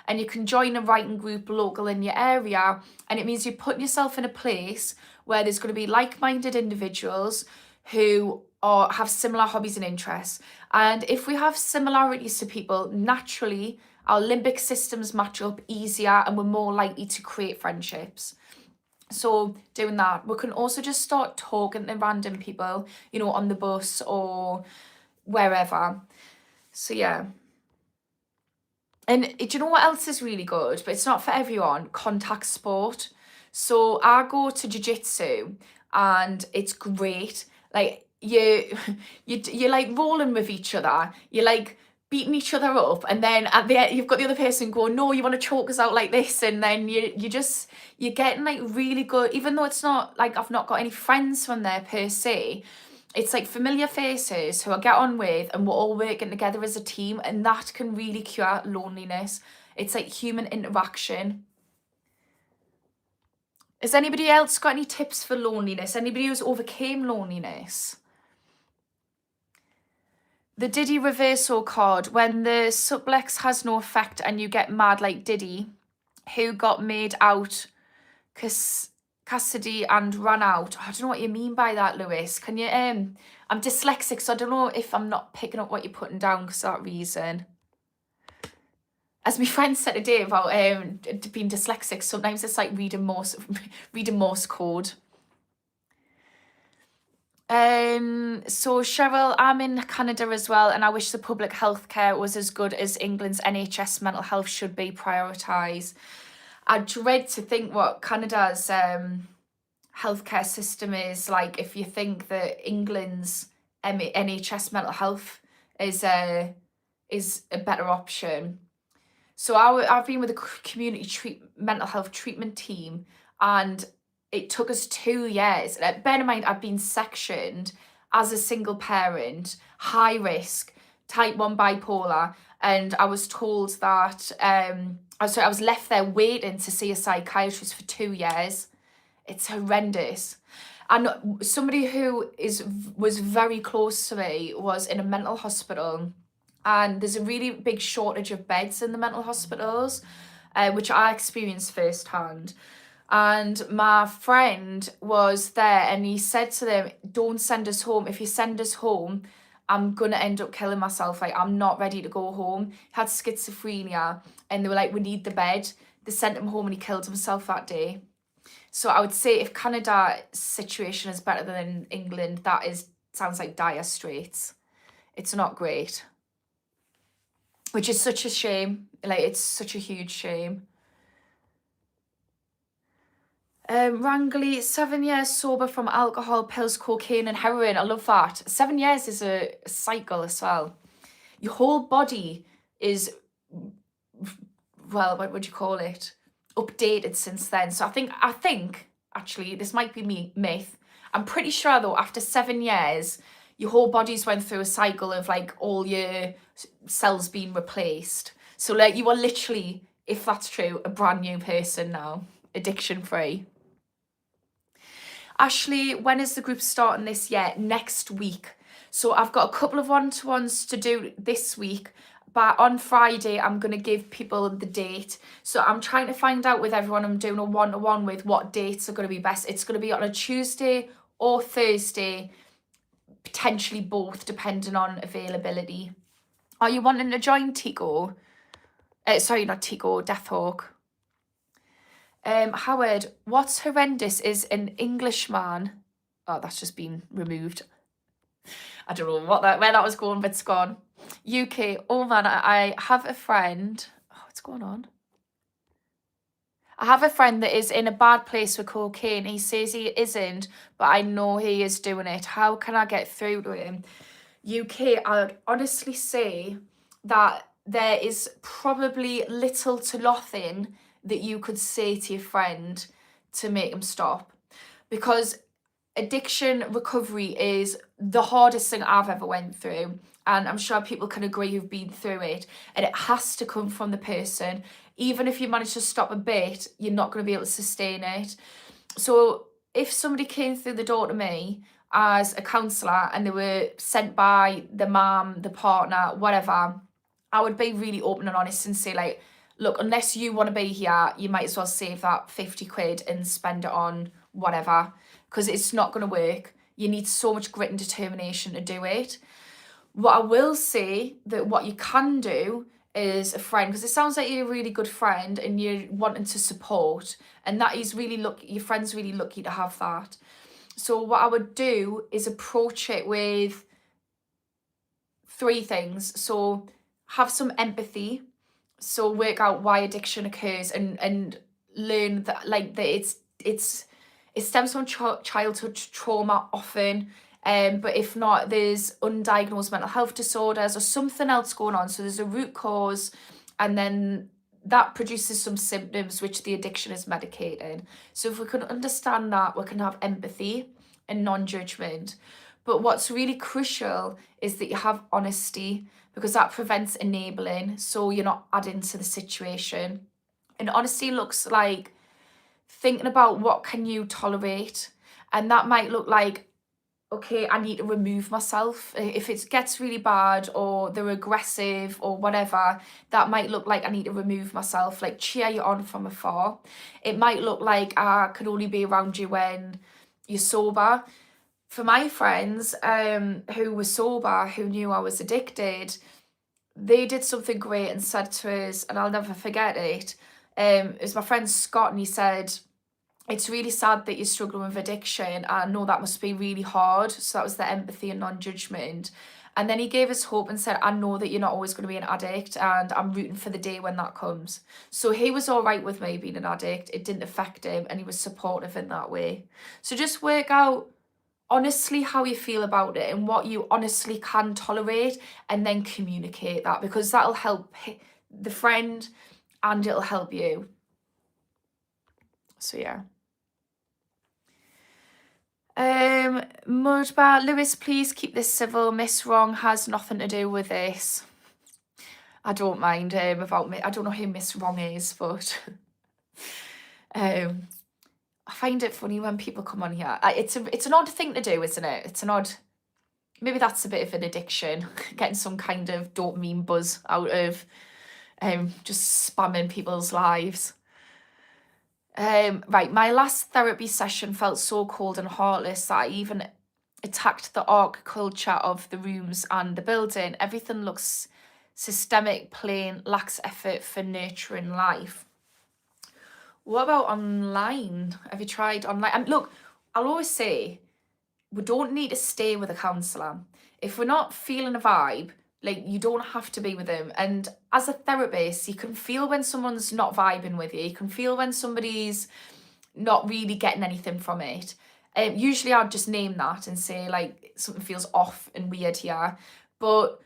and you can join a writing group local in your area, and it means you're putting yourself in a place where there's going to be like-minded individuals who have similar hobbies and interests. And if we have similarities to people, naturally our limbic systems match up easier and we're more likely to create friendships. So doing that, we can also just start talking to random people, you know, on the bus or wherever. So yeah. And do you know what else is really good, but it's not for everyone? Contact sport. So I go to jiu-jitsu and it's great. Like you're like rolling with each other. You're like beating each other up, and then at the end you've got the other person going, no, you want to choke us out like this, and then you're getting like really good, even though it's not like I've not got any friends from there per se. It's like familiar faces who I get on with, and we're all working together as a team, and that can really cure loneliness. It's like human interaction. Has anybody else got any tips for loneliness? Anybody who's overcame loneliness? The Diddy reversal card, when the sublex has no effect and you get mad like Diddy, who got made out Cassidy and ran out. I don't know what you mean by that, Lewis. Can you I'm dyslexic, so I don't know if I'm not picking up what you're putting down because of that reason. As my friend said today about being dyslexic, sometimes it's like reading Morse code. So Cheryl, I'm in Canada as well, and I wish the public healthcare was as good as England's NHS. Mental health should be prioritised. I dread to think what Canada's healthcare system is like. If you think that England's NHS mental health is a better option. So I've been with a community mental health treatment team, and it took us 2 years. Bear in mind, I've been sectioned as a single parent, high risk, type 1 bipolar, and I was told that I was left there waiting to see a psychiatrist for 2 years. It's horrendous. And somebody who was very close to me was in a mental hospital, and there's a really big shortage of beds in the mental hospitals, which I experienced firsthand. And my friend was there, and he said to them, don't send us home. If you send us home, I'm going to end up killing myself. Like, I'm not ready to go home. He had schizophrenia, and they were like, we need the bed. They sent him home, and he killed himself that day. So I would say if Canada's situation is better than England, sounds like dire straits. It's not great. Which is such a shame. Like, it's such a huge shame. Wrangley, 7 years sober from alcohol, pills, cocaine and heroin. I love that. 7 years is a cycle as well. Your whole body is, well, what would you call it? Updated since then. So I think, actually, this might be myth. I'm pretty sure though, after 7 years, your whole body's went through a cycle of like all your cells being replaced. So like you are literally, if that's true, a brand new person now, addiction free. Ashley, when is the group starting this year? Next week. So I've got a couple of one-to-ones to do this week, but on Friday I'm going to give people the date. So I'm trying to find out with everyone I'm doing a one-to-one with what dates are going to be best. It's going to be on a Tuesday or Thursday, potentially both, depending on availability. Are you wanting to join Tico? Sorry, not Tico, Deathhawk. Howard, what's horrendous is an Englishman. Oh, that's just been removed. I don't know where that was going, but it's gone. UK, oh man, I have a friend. Oh, what's going on? I have a friend that is in a bad place with cocaine. He says he isn't, but I know he is doing it. How can I get through to him? UK, I would honestly say that there is probably little to nothing that you could say to your friend to make him stop. Because addiction recovery is the hardest thing I've ever went through. And I'm sure people can agree who've been through it. And it has to come from the person. Even if you manage to stop a bit, you're not going to be able to sustain it. So if somebody came through the door to me as a counsellor and they were sent by the mum, the partner, whatever, I would be really open and honest and say, like, look, unless you want to be here, you might as well save that 50 quid and spend it on whatever, because it's not going to work. You need so much grit and determination to do it. What I will say, that what you can do is a friend, because it sounds like you're a really good friend and you're wanting to support, and that is really lucky. Your friend's really lucky to have that. So what I would do is approach it with 3 things. So have some empathy. So work out why addiction occurs and learn that, like, that it stems from childhood trauma often. But if not, there's undiagnosed mental health disorders or something else going on. So there's a root cause, and then that produces some symptoms which the addiction is medicated. So if we can understand that, we can have empathy and non-judgment. But what's really crucial is that you have honesty, because that prevents enabling, so you're not adding to the situation. And honesty looks like thinking about what can you tolerate, and that might look like, okay, I need to remove myself. If it gets really bad or they're aggressive or whatever, that might look like I need to remove myself, like cheer you on from afar. It might look like I can only be around you when you're sober. For my friends who were sober, who knew I was addicted, they did something great and said to us, and I'll never forget it. It was my friend Scott, and he said, it's really sad that you're struggling with addiction. I know that must be really hard. So that was the empathy and non-judgment. And then he gave us hope and said, I know that you're not always going to be an addict, and I'm rooting for the day when that comes. So he was all right with me being an addict. It didn't affect him, and he was supportive in that way. So just work out honestly how you feel about it and what you honestly can tolerate, and then communicate that, because that'll help the friend and it'll help you. So yeah. Mudbar, Lewis, please keep this civil. Miss Wrong has nothing to do with this. I don't mind about me. I don't know who Miss Wrong is, but I find it funny when people come on here. It's an odd thing to do, isn't it? It's an odd. Maybe that's a bit of an addiction, getting some kind of dopamine buzz out of just spamming people's lives. Right, my last therapy session felt so cold and heartless that I even attacked the architecture of the rooms and the building. Everything looks systemic, plain, lacks effort for nurturing life. What about online? Have you tried online? And look, I'll always say, we don't need to stay with a counsellor. If we're not feeling a vibe, like, you don't have to be with them. And as a therapist, you can feel when someone's not vibing with you. You can feel when somebody's not really getting anything from it. Usually I'd just name that and say, like, something feels off and weird here. But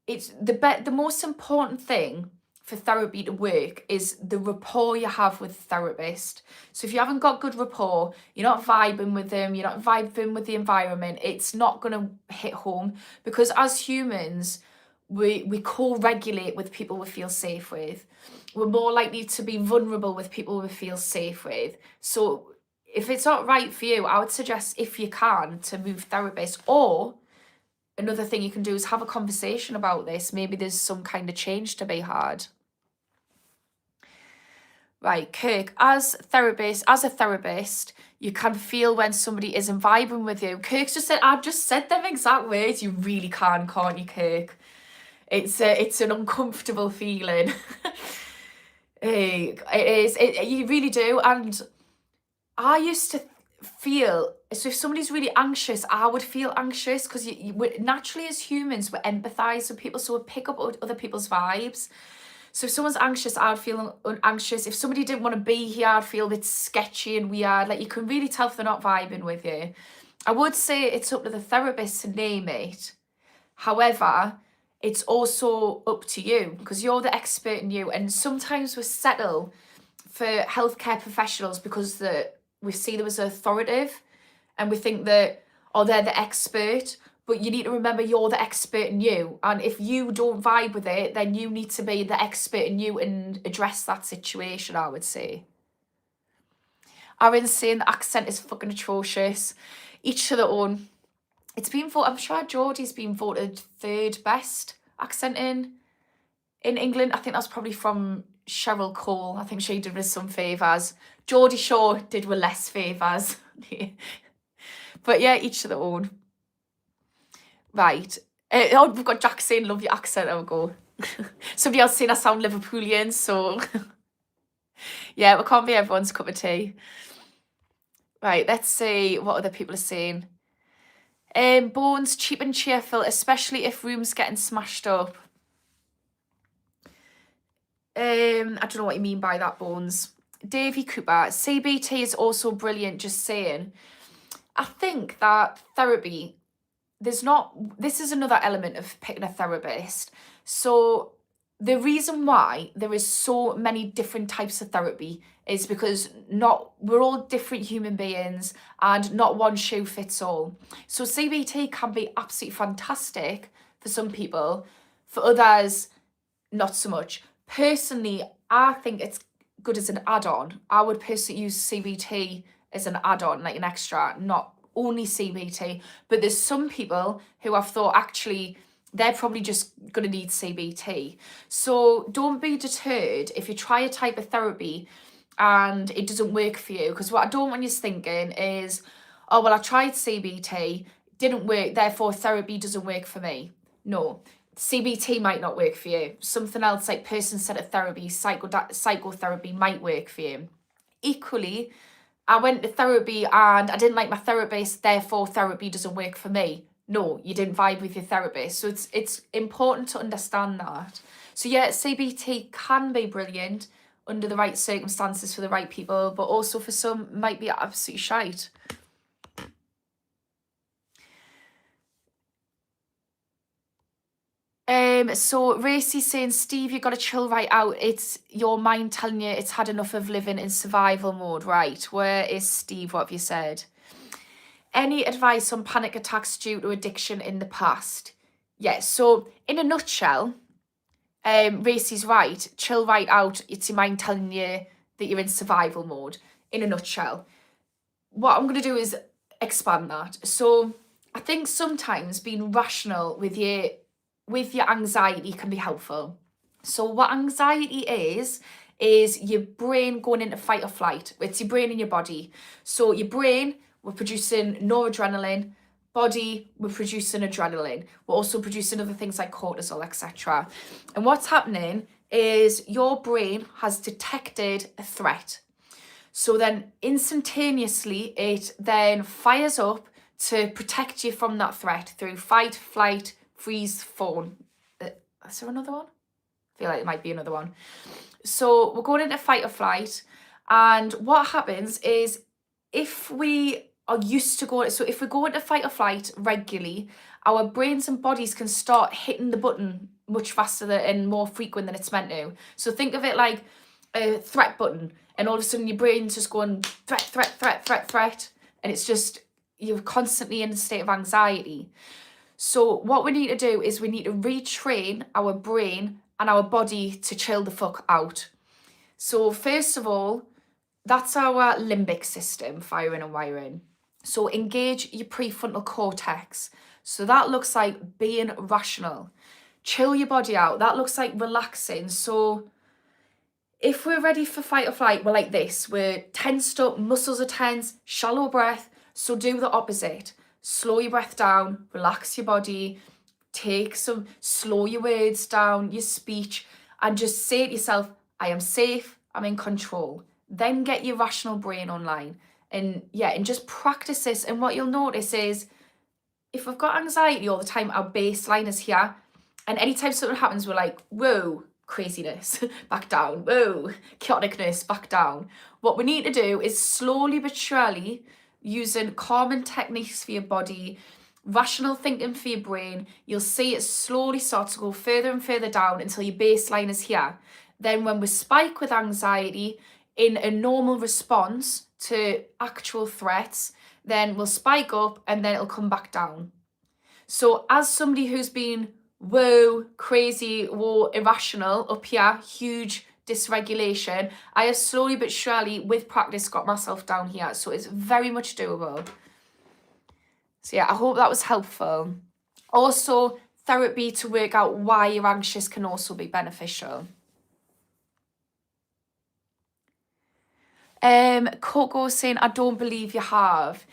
it's the most important thing for therapy to work is the rapport you have with the therapist. So if you haven't got good rapport, you're not vibing with them, you're not vibing with the environment, it's not going to hit home, because as humans, we co-regulate with people we feel safe with. We're more likely to be vulnerable with people we feel safe with. So if it's not right for you, I would suggest, if you can, to move therapists, or another thing you can do is have a conversation about this. Maybe there's some kind of change to be had. Right, Kirk, as a therapist, you can feel when somebody isn't vibing with you. Kirk's just said, I've just said them exact words. You really can't you, Kirk? It's an uncomfortable feeling. It is. You really do. And I used to feel, so if somebody's really anxious, I would feel anxious because naturally as humans, we empathise with people, so we pick up other people's vibes. So if someone's anxious, I'd feel anxious. If somebody didn't want to be here, I'd feel a bit sketchy and weird. Like, you can really tell if they're not vibing with you. I would say it's up to the therapist to name it. However, it's also up to you because you're the expert in you. And sometimes we settle for healthcare professionals because we see them as authoritative and we think that, oh, they're the expert. But you need to remember you're the expert in you. And if you don't vibe with it, then you need to be the expert in you and address that situation, I would say. Aaron's saying the accent is fucking atrocious. Each to their own. It's been voted, I'm sure Geordie's been voted 3rd best accent in England. I think that's probably from Cheryl Cole. I think she did with some favours. Geordie Shaw did with less favours. But yeah, each to their own. Right. We've got Jack saying, love your accent. I'll go. Somebody else saying I sound Liverpoolian, so yeah, we can't be everyone's cup of tea. Right, let's see what other people are saying. Bones, cheap and cheerful, especially if rooms getting smashed up. I don't know what you mean by that, Bones. Davy Cooper, CBT is also brilliant, just saying. I think that therapy, this is another element of picking a therapist. So the reason why there is so many different types of therapy is because we're all different human beings and not one shoe fits all. So CBT can be absolutely fantastic for some people, for others, not so much. Personally, I think it's good as an add-on. I would personally use CBT as an add-on, like an extra, not only CBT. But there's some people who I've thought actually they're probably just going to need CBT. So don't be deterred if you try a type of therapy and it doesn't work for you. Because what I don't want you thinking is, oh, well, I tried CBT, didn't work, therefore therapy doesn't work for me. No, CBT might not work for you. Something else like person-centered therapy, psychotherapy might work for you. Equally, I went to therapy and I didn't like my therapist, therefore therapy doesn't work for me. No, you didn't vibe with your therapist. So it's important to understand that. So yeah, CBT can be brilliant under the right circumstances for the right people, but also for some might be absolutely shite. So Racy's saying, Steve, you got to chill right out. It's your mind telling you it's had enough of living in survival mode. Right, where is Steve? What have you said? Any advice on panic attacks due to addiction in the past? Yeah, so in a nutshell, Racy's right. Chill right out. It's your mind telling you that you're in survival mode. In a nutshell. What I'm going to do is expand that. So I think sometimes being rational with your anxiety can be helpful. So what anxiety is your brain going into fight or flight. It's your brain in your body. So your brain, we're producing noradrenaline. Body, we're producing adrenaline. We're also producing other things like cortisol, etc. And what's happening is your brain has detected a threat. So then instantaneously, it then fires up to protect you from that threat through fight, flight, freeze, fawn. Is there another one? I feel like it might be another one. So we're going into fight or flight. And what happens is if we are used to going, so if we go into fight or flight regularly, our brains and bodies can start hitting the button much faster and more frequent than it's meant to. So think of it like a threat button. And all of a sudden your brain's just going threat, threat, threat, threat, threat. And it's just, you're constantly in a state of anxiety. So what we need to do is we need to retrain our brain and our body to chill the fuck out. So first of all, that's our limbic system, firing and wiring. So engage your prefrontal cortex. So that looks like being rational. Chill your body out. That looks like relaxing. So if we're ready for fight or flight, we're like this. We're tensed up, muscles are tense, shallow breath. So do the opposite. Slow your breath down, relax your body, slow your words down, your speech, and just say to yourself, I am safe, I'm in control. Then get your rational brain online. And just practice this. And what you'll notice is, if we've got anxiety all the time, our baseline is here. And anytime something happens, we're like, whoa, craziness, back down. Whoa, chaoticness, back down. What we need to do is slowly but surely, using calming techniques for your body, rational thinking for your brain, you'll see it slowly start to go further and further down until your baseline is here. Then when we spike with anxiety in a normal response to actual threats, then we'll spike up and then it'll come back down. So as somebody who's been whoa, crazy, whoa, irrational up here, huge dysregulation, I have slowly but surely, with practice, got myself down here. So it's very much doable. So yeah, I hope that was helpful. Also, therapy to work out why you're anxious can also be beneficial. Coco saying, I don't believe you have.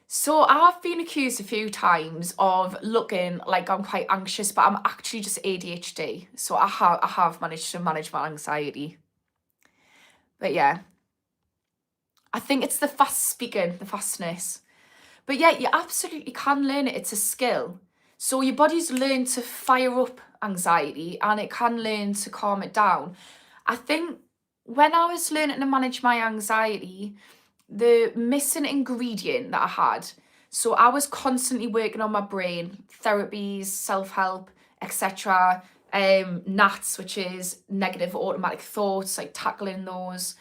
So I've been accused a few times of looking like I'm quite anxious, but I'm actually just ADHD. So I have managed to manage my anxiety. But yeah, I think it's the fast speaking, the fastness. But yeah, you absolutely can learn it. It's a skill. So your body's learned to fire up anxiety and it can learn to calm it down. I think when I was learning to manage my anxiety, the missing ingredient that I had, so I was constantly working on my brain, therapies, self-help, etc. NATs, which is negative automatic thoughts, like tackling those.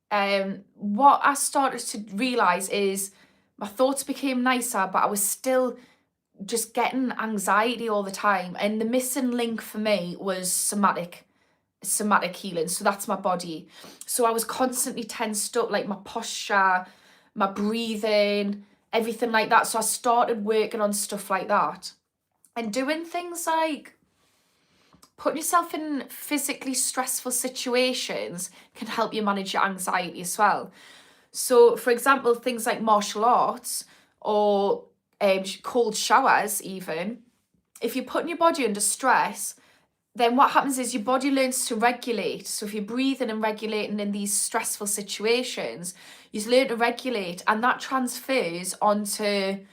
What I started to realise is my thoughts became nicer, but I was still just getting anxiety all the time. And the missing link for me was somatic healing. So that's my body. So I was constantly tensed up, like my posture, my breathing, everything like that. So I started working on stuff like that and doing things like putting yourself in physically stressful situations can help you manage your anxiety as well. So for example, things like martial arts or cold showers even, if you're putting your body under stress, then what happens is your body learns to regulate. So if you're breathing and regulating in these stressful situations, you learn to regulate, and that transfers onto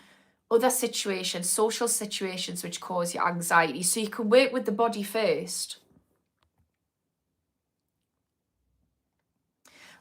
other situations, social situations, which cause you anxiety. So you can work with the body first.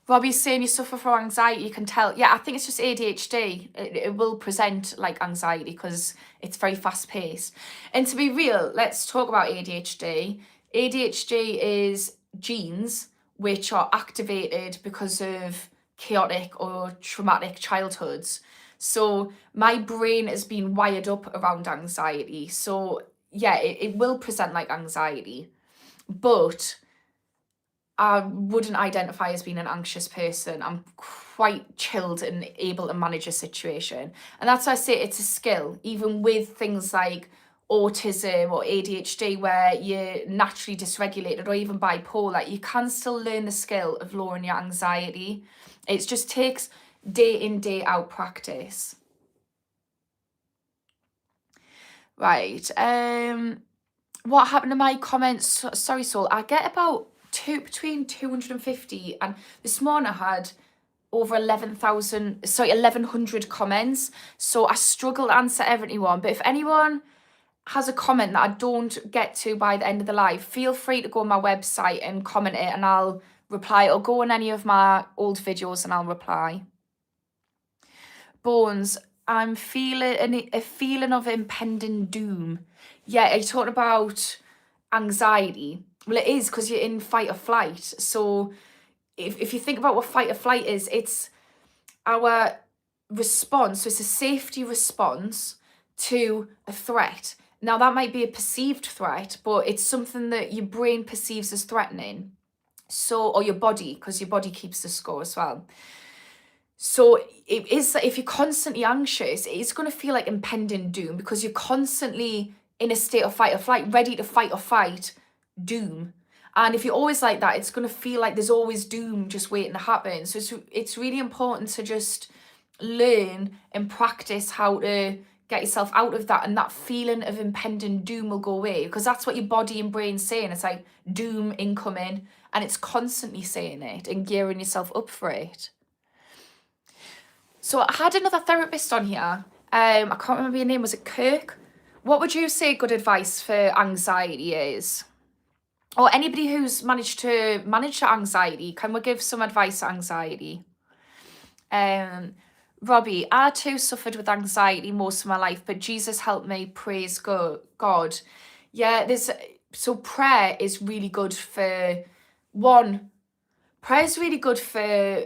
Robbie's saying you suffer from anxiety, you can tell. Yeah, I think it's just ADHD. It will present like anxiety because it's very fast paced. And to be real, let's talk about ADHD. ADHD is genes which are activated because of chaotic or traumatic childhoods. So my brain has been wired up around anxiety. So yeah, it will present like anxiety, but I wouldn't identify as being an anxious person. I'm quite chilled and able to manage a situation. And that's why I say it's a skill, even with things like autism or ADHD, where you're naturally dysregulated, or even bipolar, you can still learn the skill of lowering your anxiety. It just takes day in, day out practice. Right. What happened to my comments? Sorry, Soul. I get about between 250 and this morning I had over 1100 comments, so I struggle to answer everyone. But if anyone has a comment that I don't get to by the end of the live, feel free to go on my website and comment it and I'll reply, or go on any of my old videos and I'll reply. Bones, I'm feeling a feeling of impending doom. Yeah, are you talking about anxiety? Well, it is because you're in fight or flight. So if you think about what fight or flight is, it's our response. So it's a safety response to a threat. Now, that might be a perceived threat, but it's something that your brain perceives as threatening. So, or your body, because your body keeps the score as well. So it is, if you're constantly anxious, it's going to feel like impending doom because you're constantly in a state of fight or flight, ready to fight or fight doom. And if you're always like that, it's going to feel like there's always doom just waiting to happen. So it's really important to just learn and practice how to get yourself out of that, and that feeling of impending doom will go away, because that's what your body and brain's saying. It's like doom incoming, and it's constantly saying it and gearing yourself up for it. So I had another therapist on here. I can't remember your name. Was it Kirk? What would you say good advice for anxiety is? Or anybody who's managed to manage their anxiety, can we give some advice on anxiety? Robbie, I too suffered with anxiety most of my life, but Jesus helped me, praise God. Yeah, so prayer is really good for, prayer is really good for,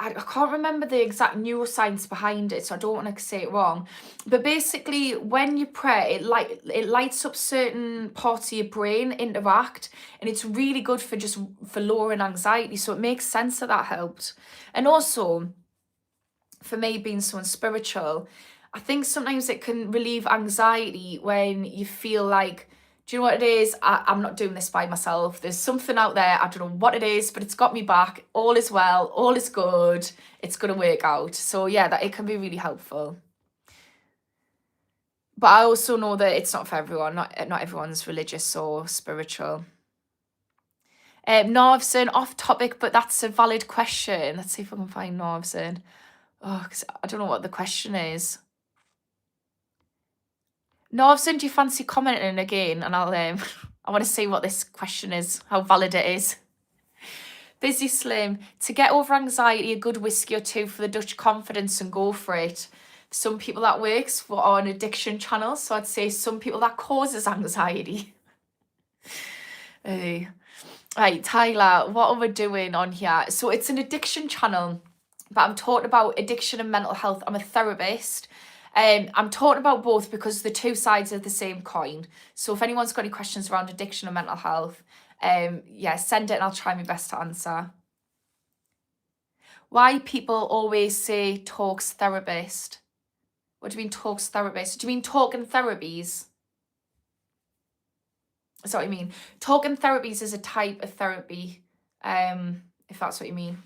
I can't remember the exact neuroscience behind it, so I don't want to say it wrong. But basically, when you pray, it lights up certain parts of your brain interact, and it's really good for lowering anxiety. So it makes sense that helped. And also, for me being someone spiritual, I think sometimes it can relieve anxiety when you feel like, do you know what it is? I'm not doing this by myself. There's something out there. I don't know what it is, but it's got me back. All is well. All is good. It's going to work out. So yeah, that it can be really helpful. But I also know that it's not for everyone. Not everyone's religious or spiritual. Norvson, off topic, but that's a valid question. Let's see if I can find Norvson. Oh, because I don't know what the question is. Norvson, do you fancy commenting again? And I'll I want to see what this question is, how valid it is. Busy Slim, to get over anxiety, a good whiskey or two for the Dutch confidence and go for it. Some people that works for an addiction channel, so I'd say some people that causes anxiety. Right, Tyler, what are we doing on here? So it's an addiction channel, but I'm talking about addiction and mental health. I'm a therapist. I'm talking about both because the two sides of the same coin. So if anyone's got any questions around addiction and mental health, yeah, send it and I'll try my best to answer. Why people always say talks therapist? What do you mean talks therapist? Do you mean talking therapies? That's what I mean. Talking therapies is a type of therapy, if that's what you mean.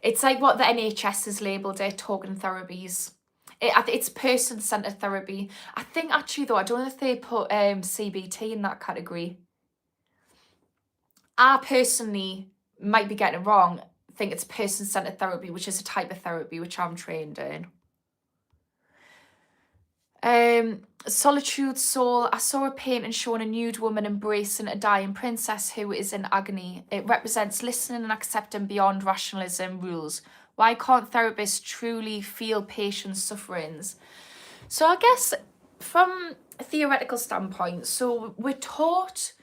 It's like what the NHS has labelled it, talking therapies. It's person-centred therapy. I think actually though, I don't know if they put CBT in that category. I personally might be getting it wrong. I think it's person-centred therapy, which is a type of therapy which I'm trained in. Solitude Soul, I saw a painting showing a nude woman embracing a dying princess who is in agony. It represents listening and accepting beyond rationalism rules. Why can't therapists truly feel patients' sufferings? So I guess from a theoretical standpoint, so we're taught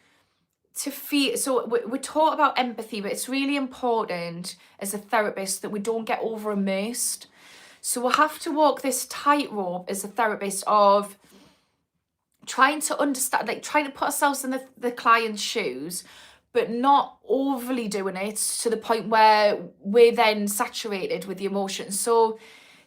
to feel, so we're taught about empathy, but it's really important as a therapist that we don't get over immersed. So we'll have to walk this tightrope as a therapist of trying to understand, like trying to put ourselves in the client's shoes, but not overly doing it to the point where we're then saturated with the emotions. So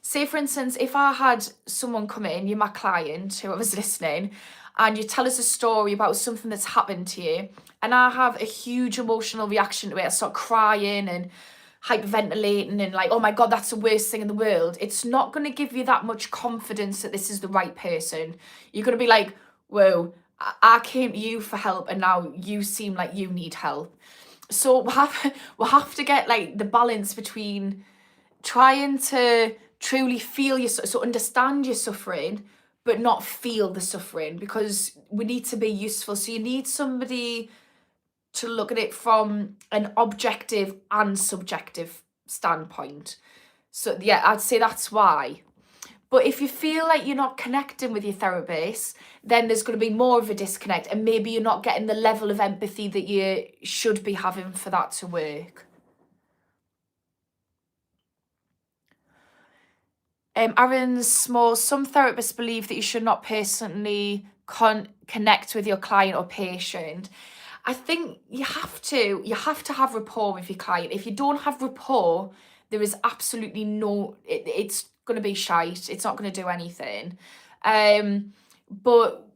say, for instance, if I had someone come in, you're my client, whoever's listening, and you tell us a story about something that's happened to you, and I have a huge emotional reaction to it, I start crying and hyperventilating and like, oh my God, that's the worst thing in the world. It's not going to give you that much confidence that this is the right person. You're going to be like, whoa, I came to you for help and now you seem like you need help. So we'll have to get like the balance between trying to truly feel so understand your suffering, but not feel the suffering, because we need to be useful. So you need somebody to look at it from an objective and subjective standpoint. So yeah, I'd say that's why. But if you feel like you're not connecting with your therapist, then there's going to be more of a disconnect, and maybe you're not getting the level of empathy that you should be having for that to work. Aaron Small, some therapists believe that you should not personally connect with your client or patient. I think you have to have rapport with your client. If you don't have rapport, there is absolutely no, it's going to be shite. It's not going to do anything. But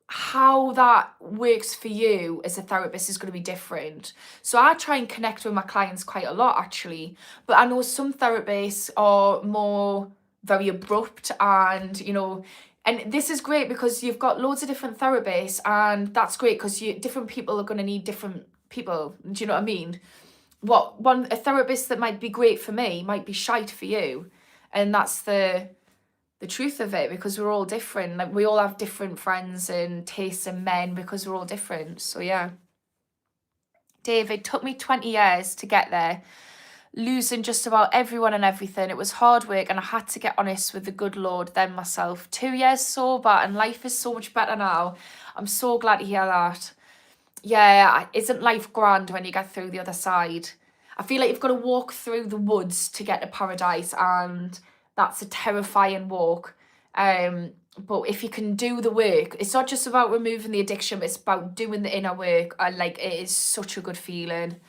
how that works for you as a therapist is going to be different. So I try and connect with my clients quite a lot, actually. But I know some therapists are more very abrupt, and, you know, and this is great because you've got loads of different therapists, and that's great because different people are going to need different people. Do you know what I mean? A therapist that might be great for me might be shite for you. And that's the truth of it, because we're all different. Like, we all have different friends and tastes in men because we're all different. So yeah. David, took me 20 years to get there, losing just about everyone and everything. It was hard work, and I had to get honest with the good Lord, then myself. 2 years sober, and life is so much better now. I'm so glad to hear that. Yeah, isn't life grand when you get through the other side? I feel like you've got to walk through the woods to get to paradise, and that's a terrifying walk. But if you can do the work, it's not just about removing the addiction, but it's about doing the inner work. It is such a good feeling.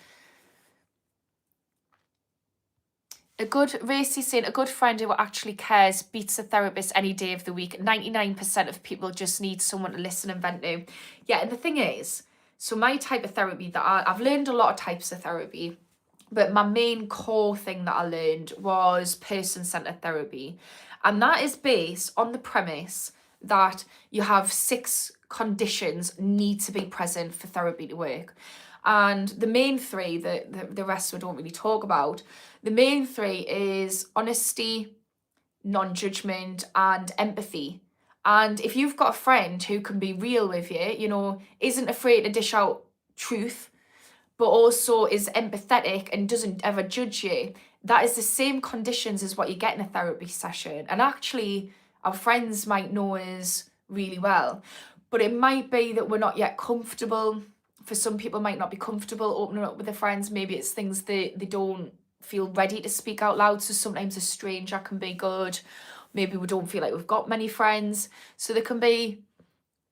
Racy's saying, a good friend who actually cares beats a therapist any day of the week. 99% of people just need someone to listen and vent to. Yeah, and the thing is, so my type of therapy that I've learned a lot of types of therapy, but my main core thing that I learned was person-centered therapy. And that is based on the premise that you have 6 conditions need to be present for therapy to work. And the main 3, the rest we don't really talk about, the main 3 is honesty, non-judgment, and empathy. And if you've got a friend who can be real with you, you know, isn't afraid to dish out truth, but also is empathetic and doesn't ever judge you, that is the same conditions as what you get in a therapy session. And actually, our friends might know us really well, but it might be that we're not yet comfortable. For some people, might not be comfortable opening up with their friends. Maybe it's things they don't feel ready to speak out loud. So sometimes a stranger can be good. Maybe we don't feel like we've got many friends. So there can be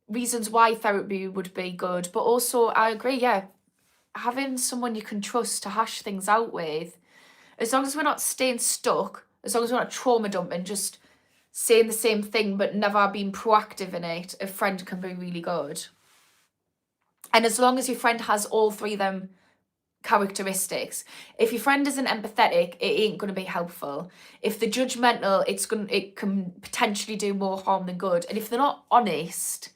reasons why therapy would be good. But also, I agree, yeah, having someone you can trust to hash things out with, as long as we're not staying stuck, as long as we're not trauma dumping, just saying the same thing but never being proactive in it, a friend can be really good. And as long as your friend has all 3 of them characteristics. If your friend isn't empathetic, it ain't going to be helpful. If they're judgmental, it can potentially do more harm than good. And if they're not honest,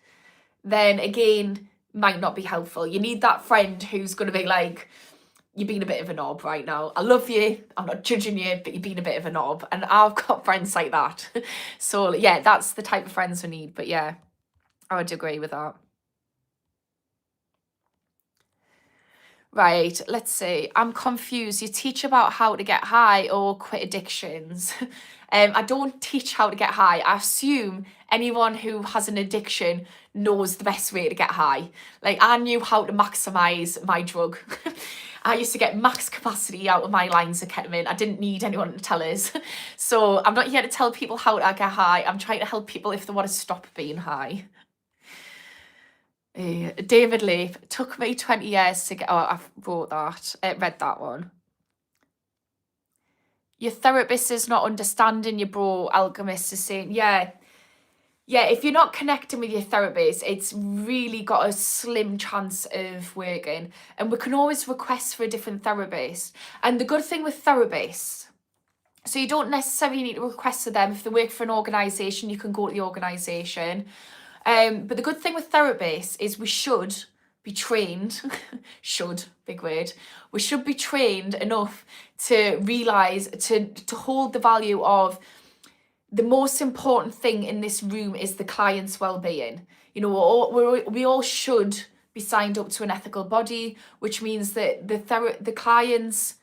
then again, might not be helpful. You need that friend who's going to be like, you're being a bit of a knob right now. I love you, I'm not judging you, but you're being a bit of a knob. And I've got friends like that. So yeah, that's the type of friends we need. But yeah, I would agree with that. Right, let's see. I'm confused. You teach about how to get high or quit addictions. I don't teach how to get high. I assume anyone who has an addiction knows the best way to get high. Like, I knew how to maximize my drug. I used to get max capacity out of my lines of ketamine. I didn't need anyone to tell us. So I'm not here to tell people how to get high. I'm trying to help people if they want to stop being high. David Leaf, took me 20 years to get, oh, I've read that one. Your therapist is not understanding you, bro. Alchemist is saying, yeah, if you're not connecting with your therapist, it's really got a slim chance of working. And we can always request for a different therapist. And the good thing with therapists, so you don't necessarily need to request for them. If they work for an organisation, you can go to the organisation. But the good thing with therapists is we should be trained, big word, we should be trained enough to realise, to hold the value of the most important thing in this room is the client's well-being. You know, we all should be signed up to an ethical body, which means that the client's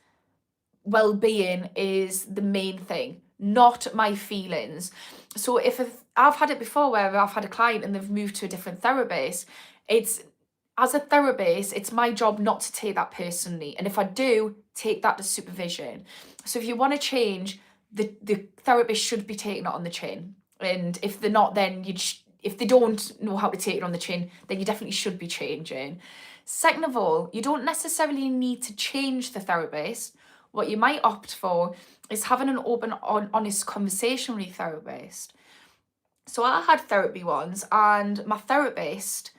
well-being is the main thing, not my feelings. So if I've had it before where I've had a client and they've moved to a different therapist, as a therapist, it's my job not to take that personally. And if I do, take that to supervision. So if you want to change, the therapist should be taking it on the chin. And if they're not, then if they don't know how to take it on the chin, then you definitely should be changing. Second of all, you don't necessarily need to change the therapist. What you might opt for is having an open, honest conversation with your therapist. So I had therapy once, and my therapist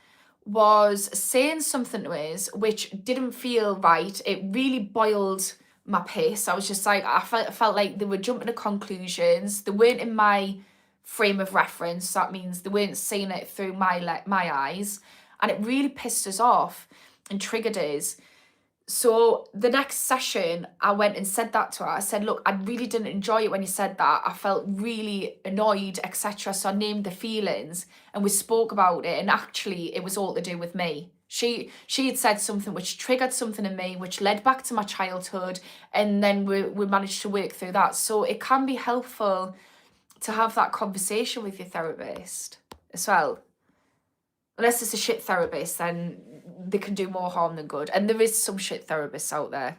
was saying something to us which didn't feel right. It really boiled my piss. I was just like, I felt like they were jumping to conclusions. They weren't in my frame of reference. That means they weren't seeing it through my eyes. And it really pissed us off and triggered us. So the next session, I went and said that to her. I said, look, I really didn't enjoy it when you said that. I felt really annoyed, etc. So I named the feelings and we spoke about it. And actually, it was all to do with me. She had said something which triggered something in me, which led back to my childhood. And then we managed to work through that. So it can be helpful to have that conversation with your therapist as well. Unless it's a shit therapist, then they can do more harm than good. And there is some shit therapists out there.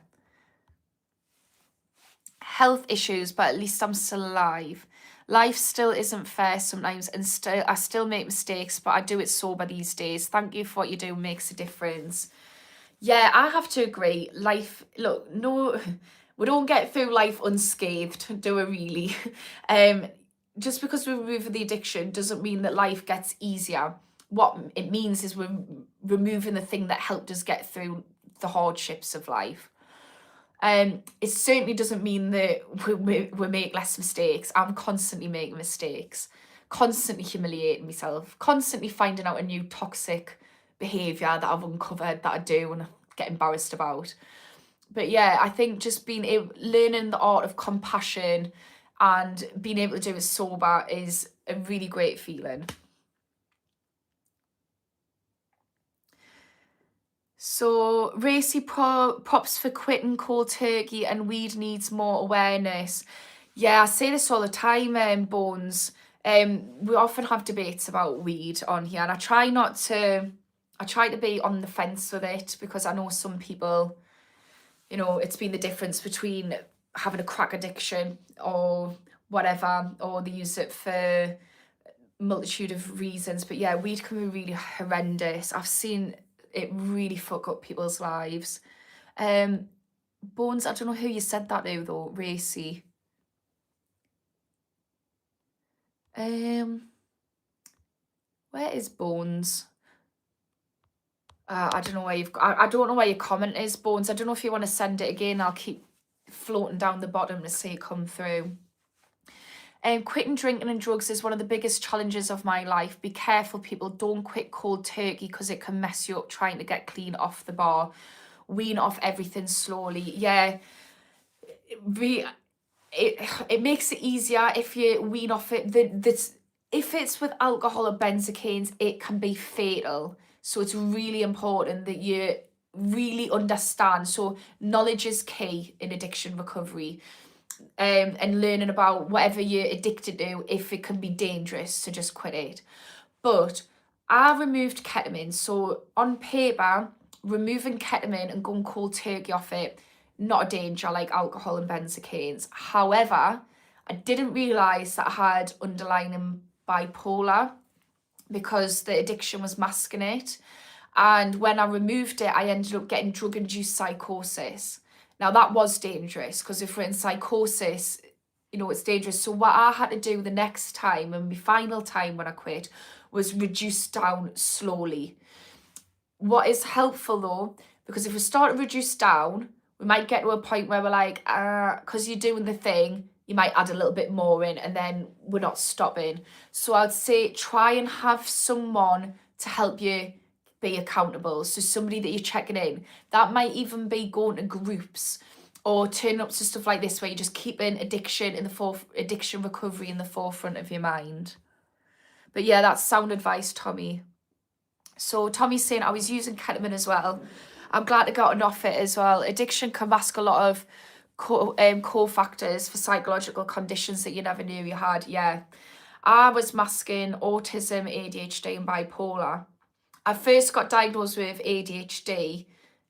Health issues, but at least I'm still alive. Life still isn't fair sometimes, and I still make mistakes, but I do it sober these days. Thank you for what you do, makes a difference. Yeah, I have to agree. Life, look, no, we don't get through life unscathed, do we really? Just because we remove the addiction doesn't mean that life gets easier. What it means is we're removing the thing that helped us get through the hardships of life. It certainly doesn't mean that we make less mistakes. I'm constantly making mistakes, constantly humiliating myself, constantly finding out a new toxic behaviour that I've uncovered that I do and I get embarrassed about. But yeah, I think just learning the art of compassion and being able to do it sober is a really great feeling. So Racy props for quitting cold turkey and weed needs more awareness. Yeah, I say this all the time, Bones. We often have debates about weed on here, and I try to be on the fence with it because I know some people, you know, it's been the difference between having a crack addiction or whatever, or they use it for multitude of reasons. But yeah, weed can be really horrendous. I've seen it really fuck up people's lives. Bones, I don't know who you said that to though, Racy. Where is Bones? I don't know where I don't know where your comment is, Bones. I don't know if you want to send it again. I'll keep floating down the bottom to see it come through. Quitting drinking and drugs is one of the biggest challenges of my life. Be careful, people. Don't quit cold turkey because it can mess you up trying to get clean off the bar. Wean off everything slowly. Yeah, it makes it easier if you wean off it. If it's with alcohol or benzocaines, it can be fatal. So it's really important that you really understand. So knowledge is key in addiction recovery. And learning about whatever you're addicted to, if it can be dangerous, to just quit it. But I removed ketamine. So on paper, removing ketamine and going cold turkey off it, not a danger like alcohol and benzocaines. However, I didn't realise that I had underlying bipolar because the addiction was masking it. And when I removed it, I ended up getting drug-induced psychosis. Now, that was dangerous because if we're in psychosis, you know, it's dangerous. So what I had to do the next time, and my final time when I quit, was reduce down slowly. What is helpful though, because if we start to reduce down, we might get to a point where we're like, because you're doing the thing, you might add a little bit more in and then we're not stopping. So I'd say try and have someone to help you be accountable. So somebody that you're checking in. That might even be going to groups or turning up to stuff like this where you're just keeping addiction recovery in the forefront of your mind. But yeah, that's sound advice, Tommy. So Tommy's saying I was using ketamine as well. I'm glad I got off it as well. Addiction can mask a lot of core factors for psychological conditions that you never knew you had. Yeah, I was masking autism, ADHD and bipolar. I first got diagnosed with ADHD.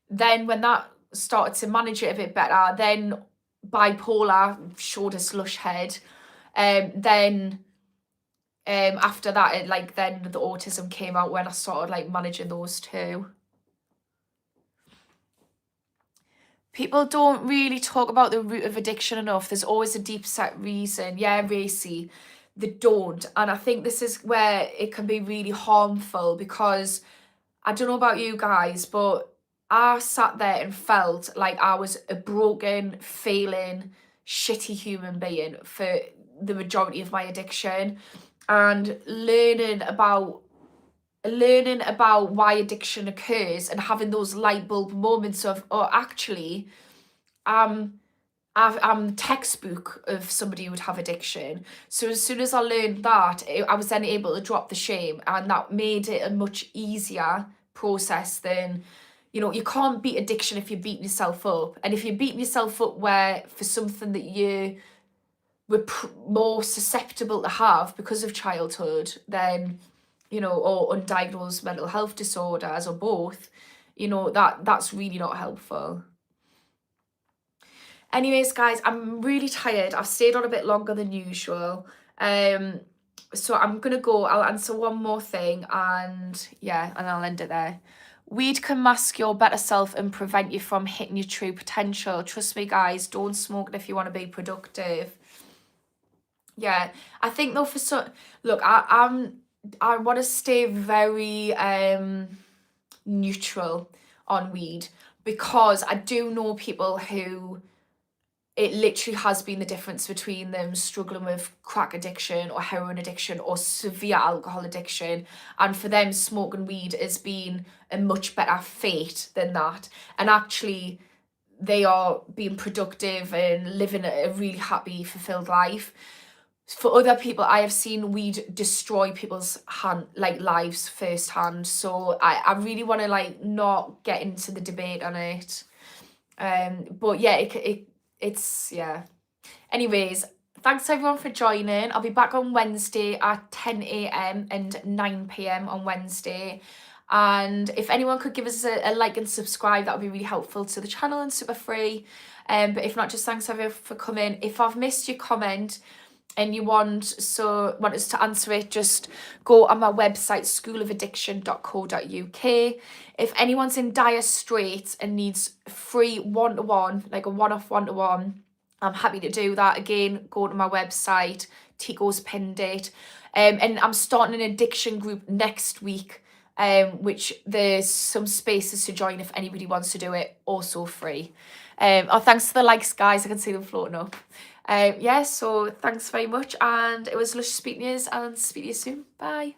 Then when that started to manage it a bit better, then bipolar showed a slush head. Then after that, then the autism came out when I started managing those two. people don't really talk about the root of addiction enough. There's always a deep set reason. Yeah, Racy, they don't. And I think this is where it can be really harmful, because I don't know about you guys, but I sat there and felt like I was a broken, failing, shitty human being for the majority of my addiction. And learning about why addiction occurs and having those light bulb moments of, oh, actually, I'm textbook of somebody who would have addiction. So as soon as I learned that, I was then able to drop the shame, and that made it a much easier process than, you can't beat addiction if you're beating yourself up. And if you're beating yourself up for something that you were more susceptible to have because of childhood, then, or undiagnosed mental health disorders, or both, that's really not helpful. Anyways, guys, I'm really tired. I've stayed on a bit longer than usual. So I'm going to go. I'll answer one more thing, and I'll end it there. Weed can mask your better self and prevent you from hitting your true potential. Trust me, guys, don't smoke it if you want to be productive. Yeah, I think though look, I want to stay very neutral on weed, because I do know people who it literally has been the difference between them struggling with crack addiction or heroin addiction or severe alcohol addiction, and for them smoking weed has been a much better fate than that, and actually they are being productive and living a really happy, fulfilled life. For other people, I have seen weed destroy people's lives firsthand. So I really want to not get into the debate on it. But yeah, it's Anyways, thanks everyone for joining. I'll be back on Wednesday at 10 a.m. and 9 p.m. on Wednesday. And if anyone could give us a like and subscribe, that would be really helpful to the channel and super free. But if not, just thanks everyone for coming. If I've missed your comment and you want us to answer it, just go on my website, schoolofaddiction.co.uk. If anyone's in dire straits and needs free one-to-one, like a one-off one-to-one, I'm happy to do that. Again, go to my website, Tico's pinned it. And I'm starting an addiction group next week, which there's some spaces to join if anybody wants to do it, also free. Thanks to the likes, guys, I can see them floating up. So thanks very much, and it was lush speaking to you, and speak to you soon. Bye.